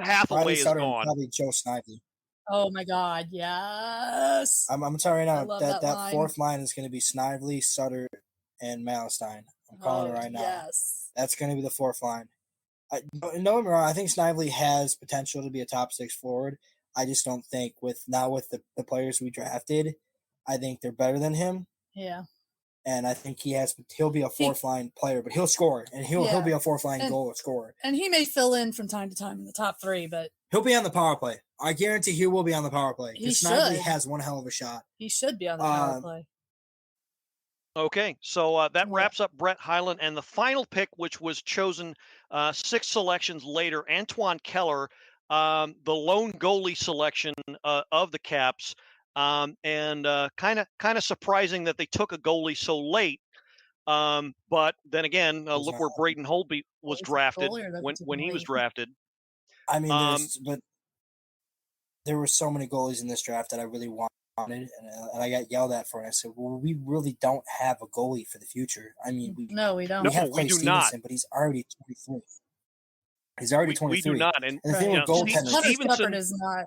Hathaway is gone, probably Joe Snively. Oh my God, yes. I'm telling you now that 4th line is going to be Snively, Sutter, and Malestein. I'm calling it right now. Yes, that's going to be the 4th line. Don't get me wrong. I think Snively has potential to be a top 6 forward. I just don't think with the players we drafted, I think they're better than him. Yeah. And I think he'll be a fourth line player, but he'll score, and he'll be a fourth line goal scorer. And he may fill in from time to time in the top 3, but he'll be on the power play. I guarantee he will be on the power play. He Snively should. has one hell of a shot. He should be on the power play. Okay, so that wraps up Brett Hyland, and the final pick, which was chosen 6 selections later, Antoine Keller, the lone goalie selection of the Caps, and kind of surprising that they took a goalie so late. But then again, look where Braden Holtby was drafted when he was drafted. I mean, but there were so many goalies in this draft that I really wanted, and I got yelled at for it. I said, well, we really don't have a goalie for the future. I mean, we don't. We have Clay Stevenson, but he's already 23. He's already 23. We do not. And the thing with goaltenders, Stevenson is not.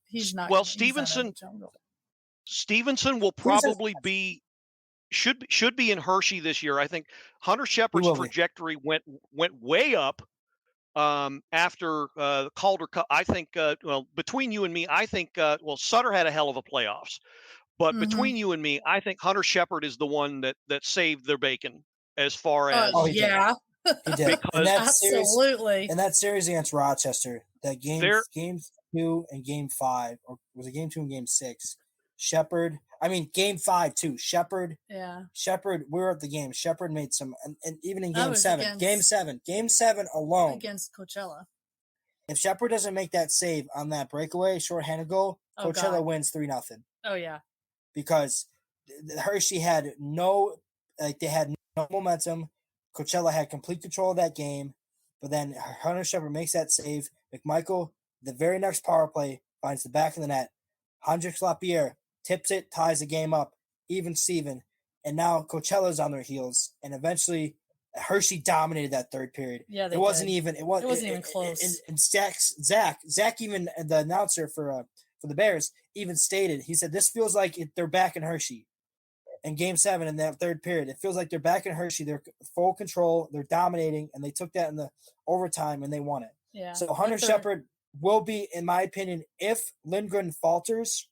He's not. Well, Stevenson will probably be should be in Hershey this year. I think Hunter Shepard's trajectory went way up after the Calder Cup. I think between you and me, I think Sutter had a hell of a playoffs, but between you and me, I think Hunter Shepard is the one that saved their bacon as far as he did. Absolutely. In that series against Rochester, that game 2 and game 5, or was it game 2 and game 6? Game 5 too. Shepard. Yeah. Shepard, we were at the game. Shepard made some, and even in game 7, game 7 alone against Coachella. If Shepard doesn't make that save on that breakaway shorthanded goal, Coachella wins 3-0. Oh yeah. Because Hershey had no momentum. Coachella had complete control of that game, but then Hunter Shepard makes that save. McMichael, the very next power play, finds the back of the net. Hendrix Lapierre tips it, ties the game up, even Steven. And now Coachella's on their heels. And eventually Hershey dominated that third period. Yeah, it wasn't even close. And Zach, even the announcer for the Bears, even stated, he said, this feels like they're back in Hershey. In game 7 in that third period, it feels like they're back in Hershey. They're full control. They're dominating, and they took that in the overtime, and they won it. Yeah. So Hunter Shepard will be, in my opinion, if Lindgren falters,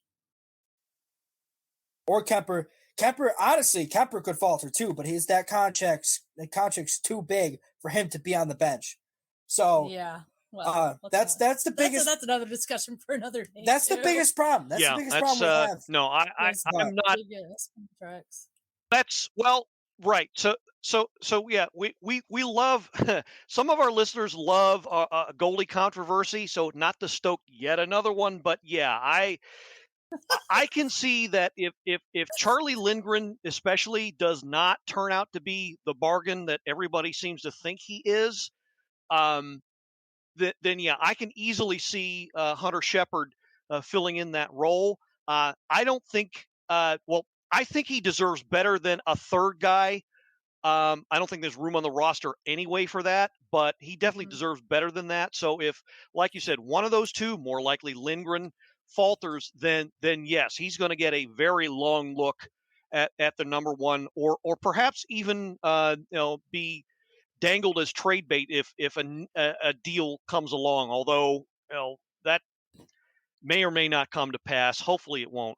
or Kemper, honestly, Kemper could falter too, but the contract's too big for him to be on the bench. So yeah. Well, that's the biggest. That's another discussion for another day. That's the biggest problem. That's the biggest problem we have. No, I'm not. That's right. So yeah, we love some of our listeners love goalie controversy. So not to stoke yet another one, but yeah, I can see that if Charlie Lindgren especially does not turn out to be the bargain that everybody seems to think he is, then yeah, I can easily see Hunter Shepard filling in that role. I don't think I think he deserves better than a third guy. I don't think there's room on the roster anyway for that, but he definitely deserves better than that. So if, like you said, one of those two, more likely Lindgren, falters, then yes, he's going to get a very long look at the number one, or perhaps even be dangled as trade bait if a deal comes along. Although that may or may not come to pass. Hopefully it won't.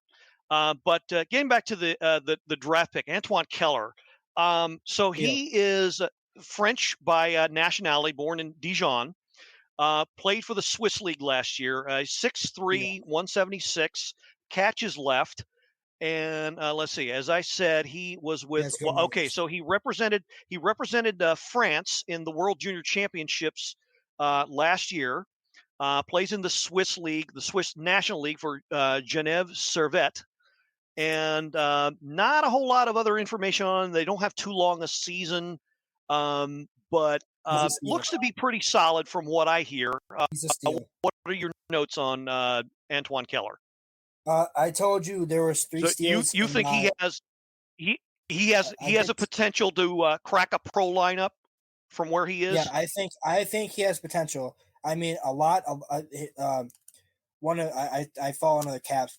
But getting back to the draft pick, Antoine Keller. So he is French by nationality, born in Dijon. Played for the Swiss League last year. 6'3", 176, catches left. And let's see. As I said, he was with. So he represented France in the World Junior Championships last year. Plays in the Swiss League, the Swiss National League for Genève Servette. And not a whole lot of other information on. They don't have too long a season, but looks to be pretty solid from what I hear. What are your notes on Antoine Keller? I told you there was 3 steals. You think he has a potential to crack a pro lineup from where he is? Yeah, I think he has potential. I mean, a lot of I follow another Caps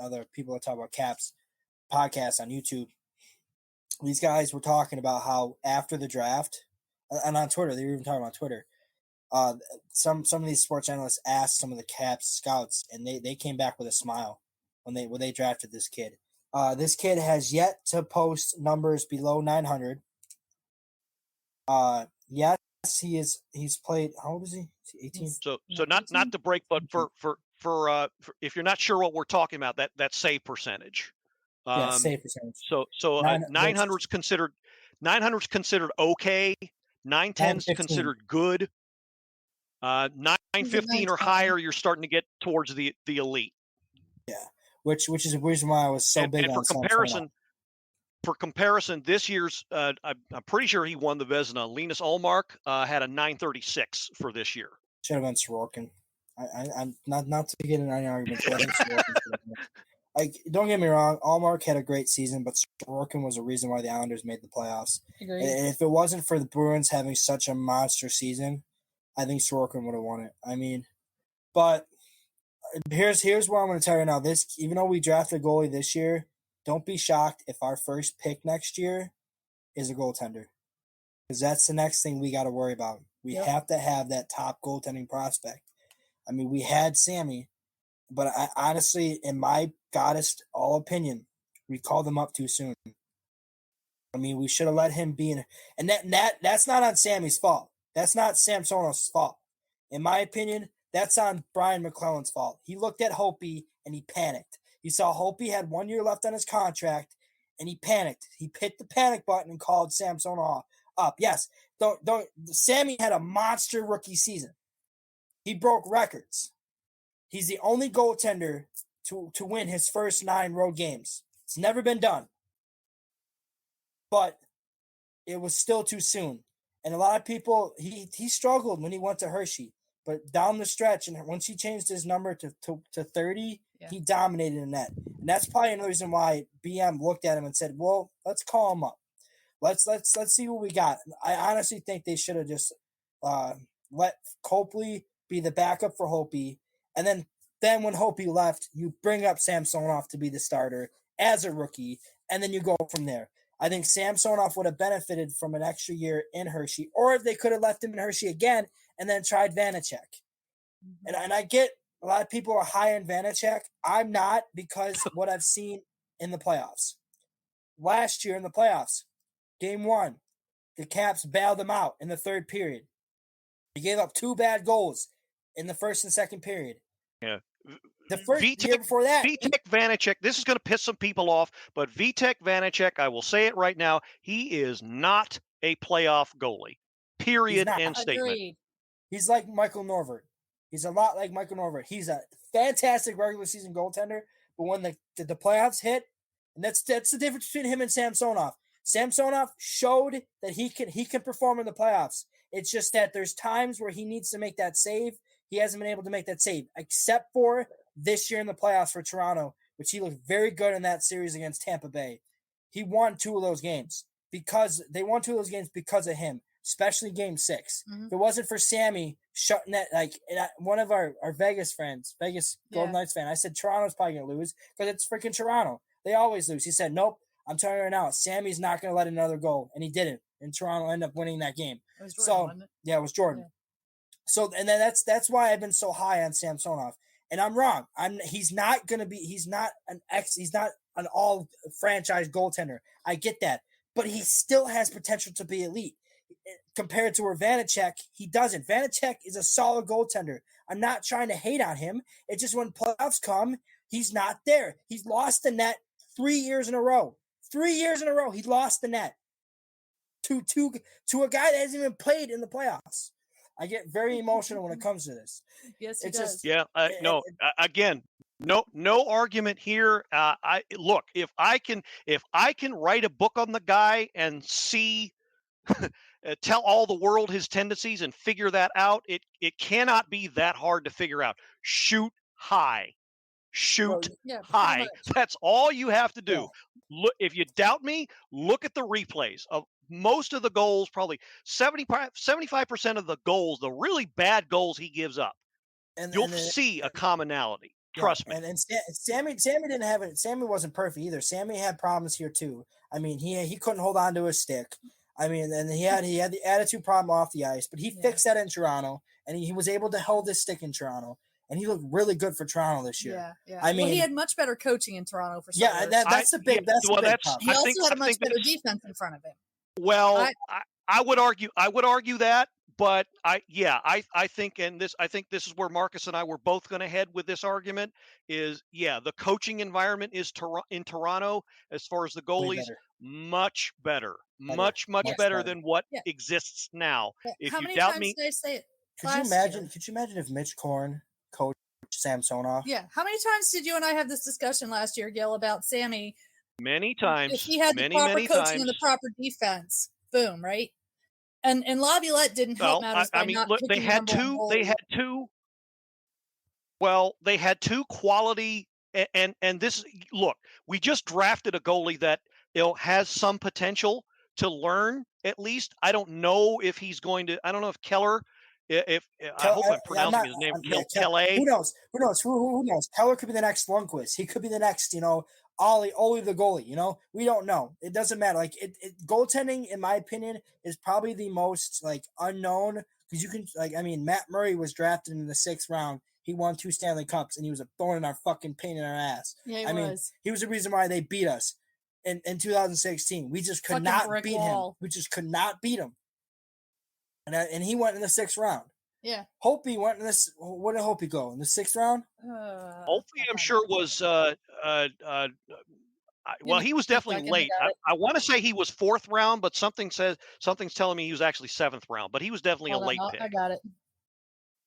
other people that talk about Caps podcasts on YouTube. These guys were talking about how after the draft, and on Twitter, they were even talking about Twitter. Some of these sports analysts asked some of the Caps scouts, and they came back with a smile when they drafted this kid. This kid has yet to post numbers below 900. Yes, he's played. How old is he? 18. So not to break, but for if you're not sure what we're talking about, that save percentage. Save percentage. So 900's considered 900's considered okay. 910's considered good. 915 or higher, you're starting to get towards the elite. Yeah, which is the reason why I was so big and on for comparison, this year's I'm pretty sure he won the Vezina. Linus Ullmark had a 936 for this year. Should have been Sorokin. I'm not to get in any argument. I think Sorokin don't get me wrong, Ullmark had a great season, but Sorokin was the reason why the Islanders made the playoffs. Agreed. And if it wasn't for the Bruins having such a monster season, I think Sorokin would have won it. I mean, but here's what I'm going to tell you now. This, even though we drafted a goalie this year, don't be shocked if our first pick next year is a goaltender, because that's the next thing we got to worry about. We have to have that top goaltending prospect. I mean, we had Sammy, but I honestly, in my goddess all opinion, we called him up too soon. I mean, we should have let him be in, and that's not on Sammy's fault. That's not Samsonov's fault. In my opinion, that's on Brian McClellan's fault. He looked at Hopi and he panicked. He saw Hopi had 1 year left on his contract and he panicked. He hit the panic button and called Samsonov up. Yes, Sammy had a monster rookie season. He broke records. He's the only goaltender to win his first 9 road games. It's never been done. But it was still too soon. And a lot of people, he struggled when he went to Hershey. But down the stretch, and once he changed his number to 30, he dominated in that. And that's probably another reason why BM looked at him and said, well, let's call him up. Let's see what we got. I honestly think they should have just let Copley be the backup for Hopi. And then when Hopi left, you bring up Samsonov to be the starter as a rookie, and then you go from there. I think Samsonov would have benefited from an extra year in Hershey, or if they could have left him in Hershey again and then tried Vanacek. And I get a lot of people are high on Vanacek. I'm not, because what I've seen in the playoffs. Last year in the playoffs, game 1, the Caps bailed them out in the third period. They gave up 2 bad goals in the first and second period. Yeah. The first year before that. Vitek Vanacek, this is going to piss some people off, but Vitek Vanacek, I will say it right now, he is not a playoff goalie. Period. End statement. Agreed. He's like Michael Norvert. He's a lot like Michael Norvert. He's a fantastic regular season goaltender, but when the playoffs hit, and that's the difference between him and Samsonov. Samsonov showed that he can perform in the playoffs. It's just that there's times where he needs to make that save. He hasn't been able to make that save, except for this year in the playoffs for Toronto, which he looked very good in that series against Tampa Bay. He won 2 of those games because of him, especially game 6. Mm-hmm. If it wasn't for Sammy shutting that, one of our Vegas friends, Golden Knights fan, I said Toronto's probably going to lose because it's freaking Toronto. They always lose. He said, nope, I'm telling you right now, Sammy's not going to let another go. And he didn't. And Toronto ended up winning that game. It was Jordan, wasn't it? Yeah, it was Jordan. Yeah. So, and then that's why I've been so high on Samsonov. And I'm wrong. He's not an all franchise goaltender. I get that. But he still has potential to be elite. Compared to where Vanacek, he doesn't. Vanacek is a solid goaltender. I'm not trying to hate on him. It's just when playoffs come, he's not there. He's lost the net 3 years in a row. 3 years in a row, he lost the net to a guy that hasn't even played in the playoffs. I get very emotional when it comes to this. Yes, he does. Again, no argument here. Look, if I can write a book on the guy and see, tell all the world his tendencies and figure that out, it cannot be that hard to figure out. Shoot high. High. That's all you have to do. Yeah. Look, if you doubt me, look at the replays of most of the goals, probably 75% of the goals, the really bad goals he gives up. You'll see a commonality. Trust me. And Sammy didn't have it. Sammy wasn't perfect either. Sammy had problems here too. I mean, he couldn't hold on to his stick. I mean, and he had the attitude problem off the ice, but he fixed that in Toronto, and he was able to hold his stick in Toronto, and he looked really good for Toronto this year. Yeah. I mean, he had much better coaching in Toronto for yeah, that's the big problem. He also had a much better defense in front of him. Well, I would argue that, but I think, and I think this is where Marcus and I were both going to head with this argument is, the coaching environment is in Toronto as far as the goalies, much better better than what exists now. If How you many doubt times me, did I say it? Could you imagine if Mitch Korn coached Samsonov? Yeah. How many times did you and I have this discussion last year, Gil, about Sammy? Many times. If he had the proper coaching and the proper defense, boom, right? And Laviolette didn't help matters by not picking they had two. Well, they had two quality, and this, look, we just drafted a goalie that has some potential to learn at least. I don't know if he's going to. I don't know if Keller. I hope I'm pronouncing his name. Kelly. Who knows? Who knows? Keller could be the next Lundqvist. He could be the next, Ollie the goalie. We don't know. It doesn't matter. Like goaltending, in my opinion, is probably the most unknown, because you can Matt Murray was drafted in the 6th round. He won 2 Stanley Cups, and he was a thorn in our fucking pain in our ass. Yeah, he was the reason why they beat us in 2016. We just could not beat him. We just could not beat him. And he went in the 6th round. Yeah. Holtby went in this. Where did Holtby go? In the 6th round? Holtby, I'm sure, was well, he was definitely late. I want to say he was 4th round, but something's telling me he was actually 7th round. But he was definitely a late pick. I got it.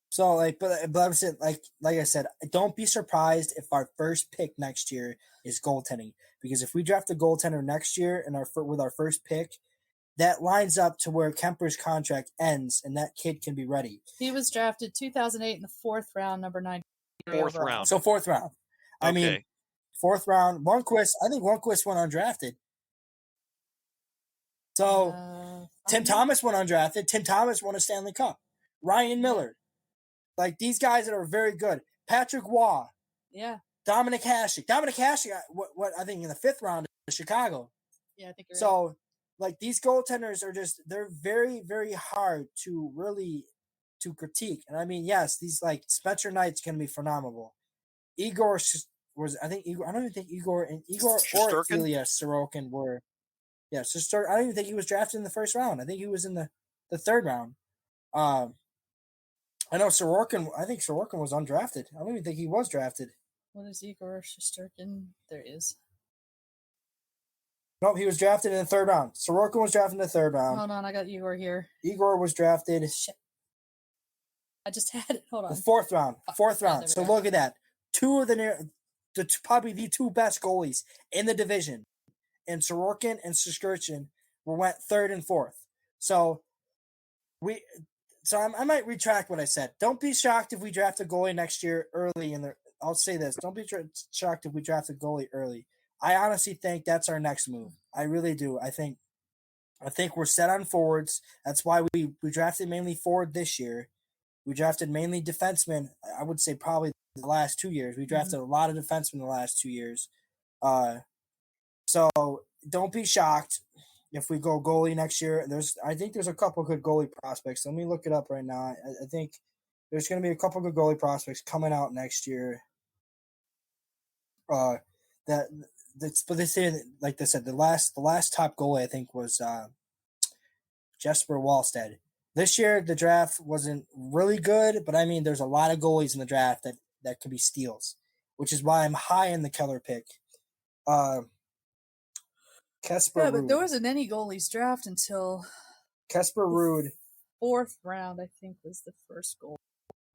So but I'm saying, like I said, don't be surprised if our first pick next year is goaltending, because if we draft a goaltender next year and with our first pick, that lines up to where Kemper's contract ends, and that kid can be ready. He was drafted 2008 in the 4th round, number 9. 4th round. So 4th round. Okay. I mean, 4th round. Lundqvist. I think Lundqvist went undrafted. So Tim Thomas went undrafted. Tim Thomas won a Stanley Cup. Ryan Miller. These guys that are very good. Patrick Waugh. Yeah. Dominic Hasek. What I think in the 5th round in Chicago. Yeah, I think you're right. So, these goaltenders are they're very, very hard to critique. And I mean, yes, these Spencer Knight's going to be phenomenal. Igor was, I think, I don't even think Igor or Ilya Sorokin were. Yeah, so I don't even think he was drafted in the 1st round. I think he was in the 3rd round. I know Sorokin. I think Sorokin was undrafted. I don't even think he was drafted. What is Igor Shesterkin? There he is. Nope, he was drafted in the 3rd round. Sorokin was drafted in the 3rd round. Hold on, I got Igor here. Igor was drafted. Shit. I just had it. Hold on. The 4th round. 4th round. So look at that. Two of probably the 2 best goalies in the division, and Sorokin and Shesterkin went 3rd and 4th. So I might retract what I said. Don't be shocked if we draft a goalie next year early in the. I'll say this. Don't be shocked if we draft a goalie early. I honestly think that's our next move. I really do. I think we're set on forwards. That's why we drafted mainly forward this year. We drafted mainly defensemen. I would say probably the last 2 years. We drafted a lot of defensemen the last 2 years. So don't be shocked if we go goalie next year. I think there's a couple good goalie prospects. Let me look it up right now. I think there's going to be a couple good goalie prospects coming out next year. But they say, like they said, the last top goalie I think was Jesper Wallstedt. This year the draft wasn't really good, but I mean there's a lot of goalies in the draft that could be steals, which is why I'm high in the Keller pick. Kasper Ruud. But there wasn't any goalies draft until Kasper Ruud. 4th round, I think, was the first goal.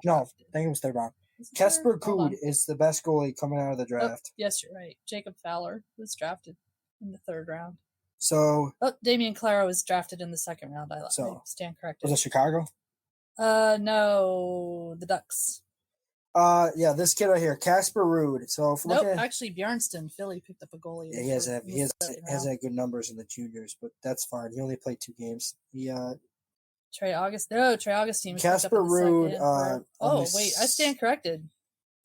No, I think it was 3rd round. Kasper Ruud is the best goalie coming out of the draft. Yes, you're right. Jacob Fowler was drafted in the 3rd round. So Damian Clara was drafted in the 2nd round. I stand corrected. Was it Chicago? No, the Ducks. Yeah, this kid right here, Kasper Ruud. So if actually Bjornsson, Philly picked up a goalie. Yeah, he has had good numbers in the juniors, but that's fine. He only played 2 games. Trey Augustine was Kasper Ruud. Wait, I stand corrected.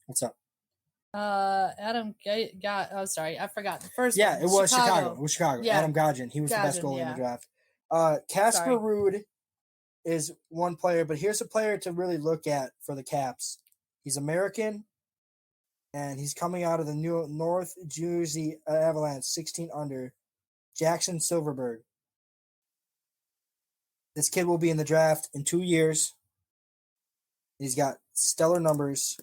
What's up? Adam got. Oh, sorry, I forgot the first. Yeah, one. it was Chicago. It was Chicago. Yeah. Adam Gadjan. He was the best goalie in the draft. Casper Ruud is one player, but here's a player to really look at for the Caps. He's American, and he's coming out of the New North Jersey Avalanche, 16 under, Jackson Silverberg. This kid will be in the draft in 2 years. He's got stellar numbers.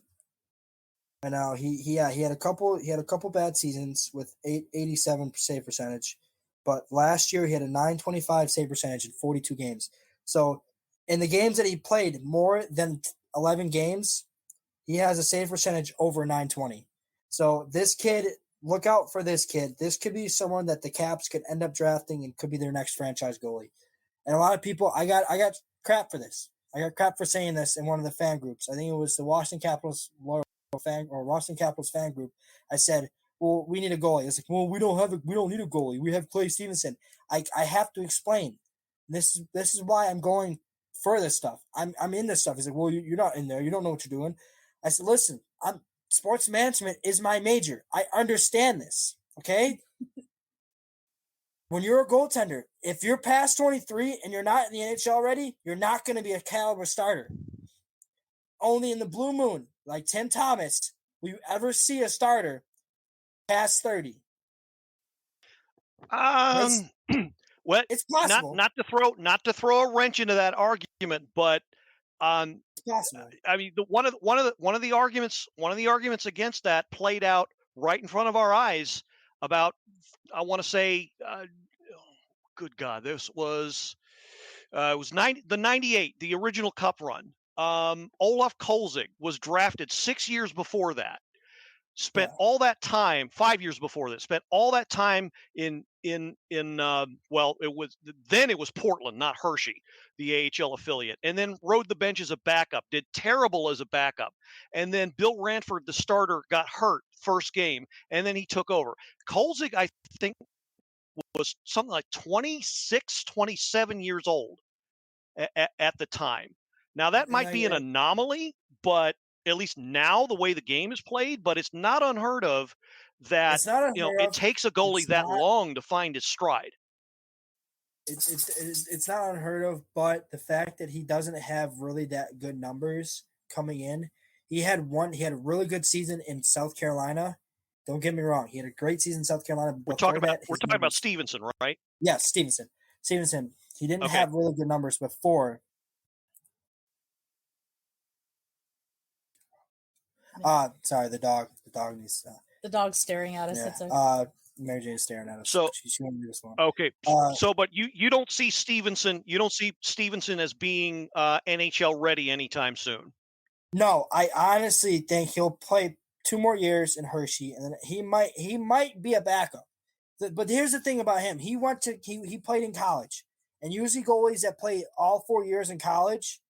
And now he had a couple bad seasons with 87 save percentage, but last year he had a 925 save percentage in 42 games. So in the games that he played more than 11 games, he has a save percentage over 920. So this kid, look out for this kid. This could be someone that the Caps could end up drafting and could be their next franchise goalie. And a lot of people, I got crap for this. I got crap for saying this in one of the fan groups. I think it was the Washington Capitals fan group. I said, well, we need a goalie. It's like, well, we don't need a goalie. We have Clay Stevenson. I have to explain. This is why I'm going for this stuff. I'm in this stuff. He's like, well, you're not in there. You don't know what you're doing. I said, listen, sports management is my major. I understand this. Okay. When you're a goaltender, if you're past 23 and you're not in the NHL already, you're not going to be a caliber starter. Only in the blue moon, like Tim Thomas, will you ever see a starter past 30? Well, it's possible. Not to throw a wrench into that argument, but it's possible. I mean, one of the arguments against that played out right in front of our eyes about, I want to say, good God, this was it was the 98, the original Cup run. Olaf Kolzig was drafted 6 years before that. Spent all that time, 5 years before that. Spent all that time in well, it was Portland, not Hershey, the AHL affiliate, and then rode the bench as a backup. Did terrible as a backup, and then Bill Ranford, the starter, got hurt first game, and then he took over. Kolzig, I think, was something like 26, 27 years old at the time. Now, that might be an anomaly, but at least now the way the game is played, but it's not unheard of that it takes a goalie that long to find his stride. It's not unheard of, but the fact that he doesn't have really that good numbers coming in. He had a really good season in South Carolina. Don't get me wrong. He had a great season in South Carolina. We're talking about Stevenson, right? Yes, Stevenson. He didn't have really good numbers before. Sorry, the dog needs. The dog's staring at us. Yeah. It's okay. Mary Jane's staring at us. So she won't leave us alone. Okay. But you don't see Stevenson. You don't see Stevenson as being NHL ready anytime soon. No, I honestly think he'll play 2 more years in Hershey, and then he might be a backup. But here's the thing about him: he played in college, and usually goalies that play all 4 years in college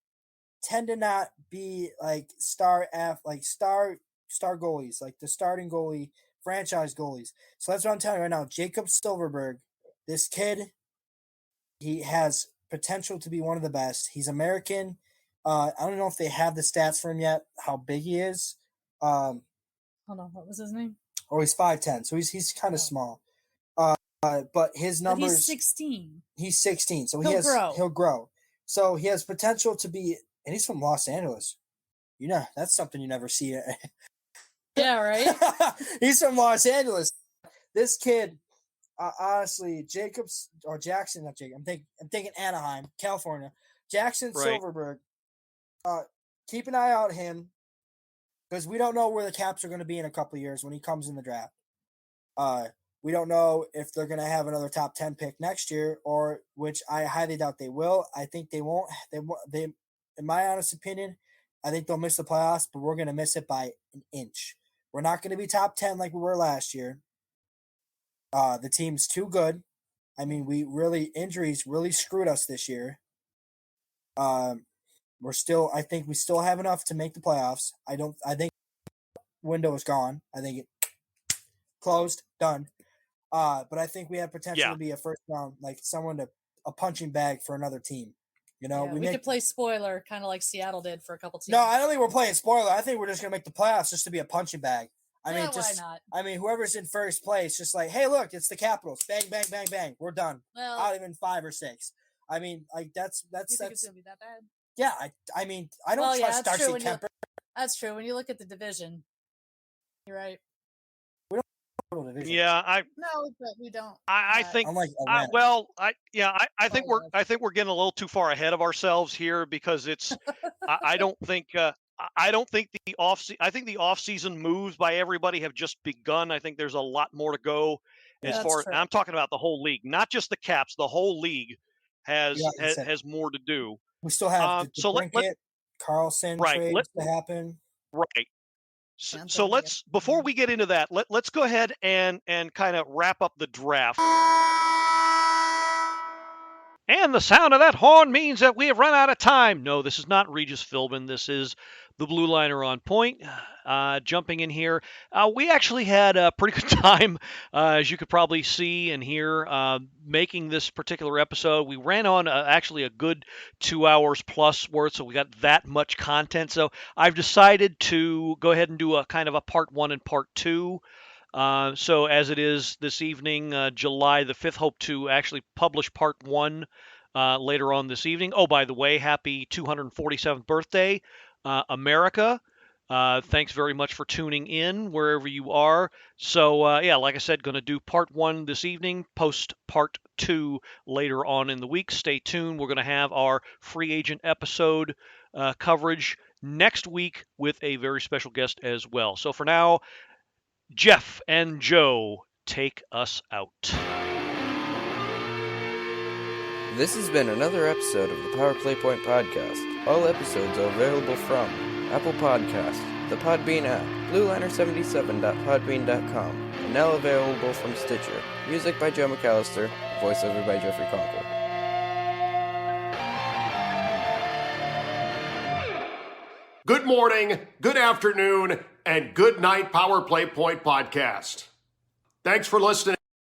tend to not be like star goalies, like the starting goalie, franchise goalies. So that's what I'm telling you right now. Jacob Silverberg, this kid, he has potential to be one of the best. He's American. I don't know if they have the stats for him yet, how big he is. Hold on, what was his name? Oh, he's 5'10", so he's kind of small. But his numbers. But he's 16. He's 16, so he'll grow. So he has potential to be, and he's from Los Angeles. That's something you never see. Yeah, right. He's from Los Angeles. This kid, honestly, Jackson. Not Jacob. I'm thinking Anaheim, California. Jackson Silverberg. Keep an eye out on him, because we don't know where the Caps are going to be in a couple of years when he comes in the draft. We don't know if they're going to have another top 10 pick next year, or which I highly doubt they will. I think they won't. They, in my honest opinion, I think they'll miss the playoffs, but we're going to miss it by an inch. We're not going to be top 10 like we were last year. The team's too good. I mean, injuries really screwed us this year. I think we still have enough to make the playoffs. I think window is gone. I think it closed, done. But I think we have potential to be a first round, like a punching bag for another team. We could play spoiler, kind of like Seattle did for a couple teams. No, I don't think we're playing spoiler. I think we're just gonna make the playoffs just to be a punching bag. Why not? I mean, whoever's in first place, just like, hey, look, it's the Capitals. Bang, bang, bang, bang. We're done. Well, Not even 5 or 6. I mean, like that's You think it's gonna be that bad? yeah. I mean, I don't trust that's true Darcy Kemper. That's true. When you look at the division, you're right. Division. Yeah, No, but we don't. I think. Unlike I think Oh, I think we're getting a little too far ahead of ourselves here because it's. I don't think. I don't think I think the off-season moves by everybody have just begun. I think there's a lot more to go. Yeah, As that's far true. I'm talking about the whole league, not just the Caps. The whole league has has more to do. We still have the so Brinkett, Carlson trades to happen. Right. So let's before we get into that, let's go ahead and kind of wrap up the draft. And the sound of that horn means that we have run out of time. No, this is not Regis Philbin. This is the Blue Liner on point. Jumping in here, we actually had a pretty good time, as you could probably see and hear, making this particular episode. We ran on actually a good 2 hours plus worth, so we got that much content. So I've decided to go ahead and do a kind of a part 1 and part 2. So as it is this evening, July the 5th, hope to actually publish part 1 later on this evening. Oh, by the way, happy 247th birthday, America. Thanks very much for tuning in wherever you are. So, yeah, like I said, going to do part 1 this evening, post part 2 later on in the week. Stay tuned. We're going to have our free agent episode coverage next week with a very special guest as well. So for now, Jeff and Joe, take us out. This has been another episode of the Power Play Point Podcast. All episodes are available from Apple Podcasts, the Podbean app, blueliner77.podbean.com, and now available from Stitcher. Music by Joe McAllister, voiceover by Jeffrey Conkle. Good morning, good afternoon, and good night, Power Play Point Podcast. Thanks for listening.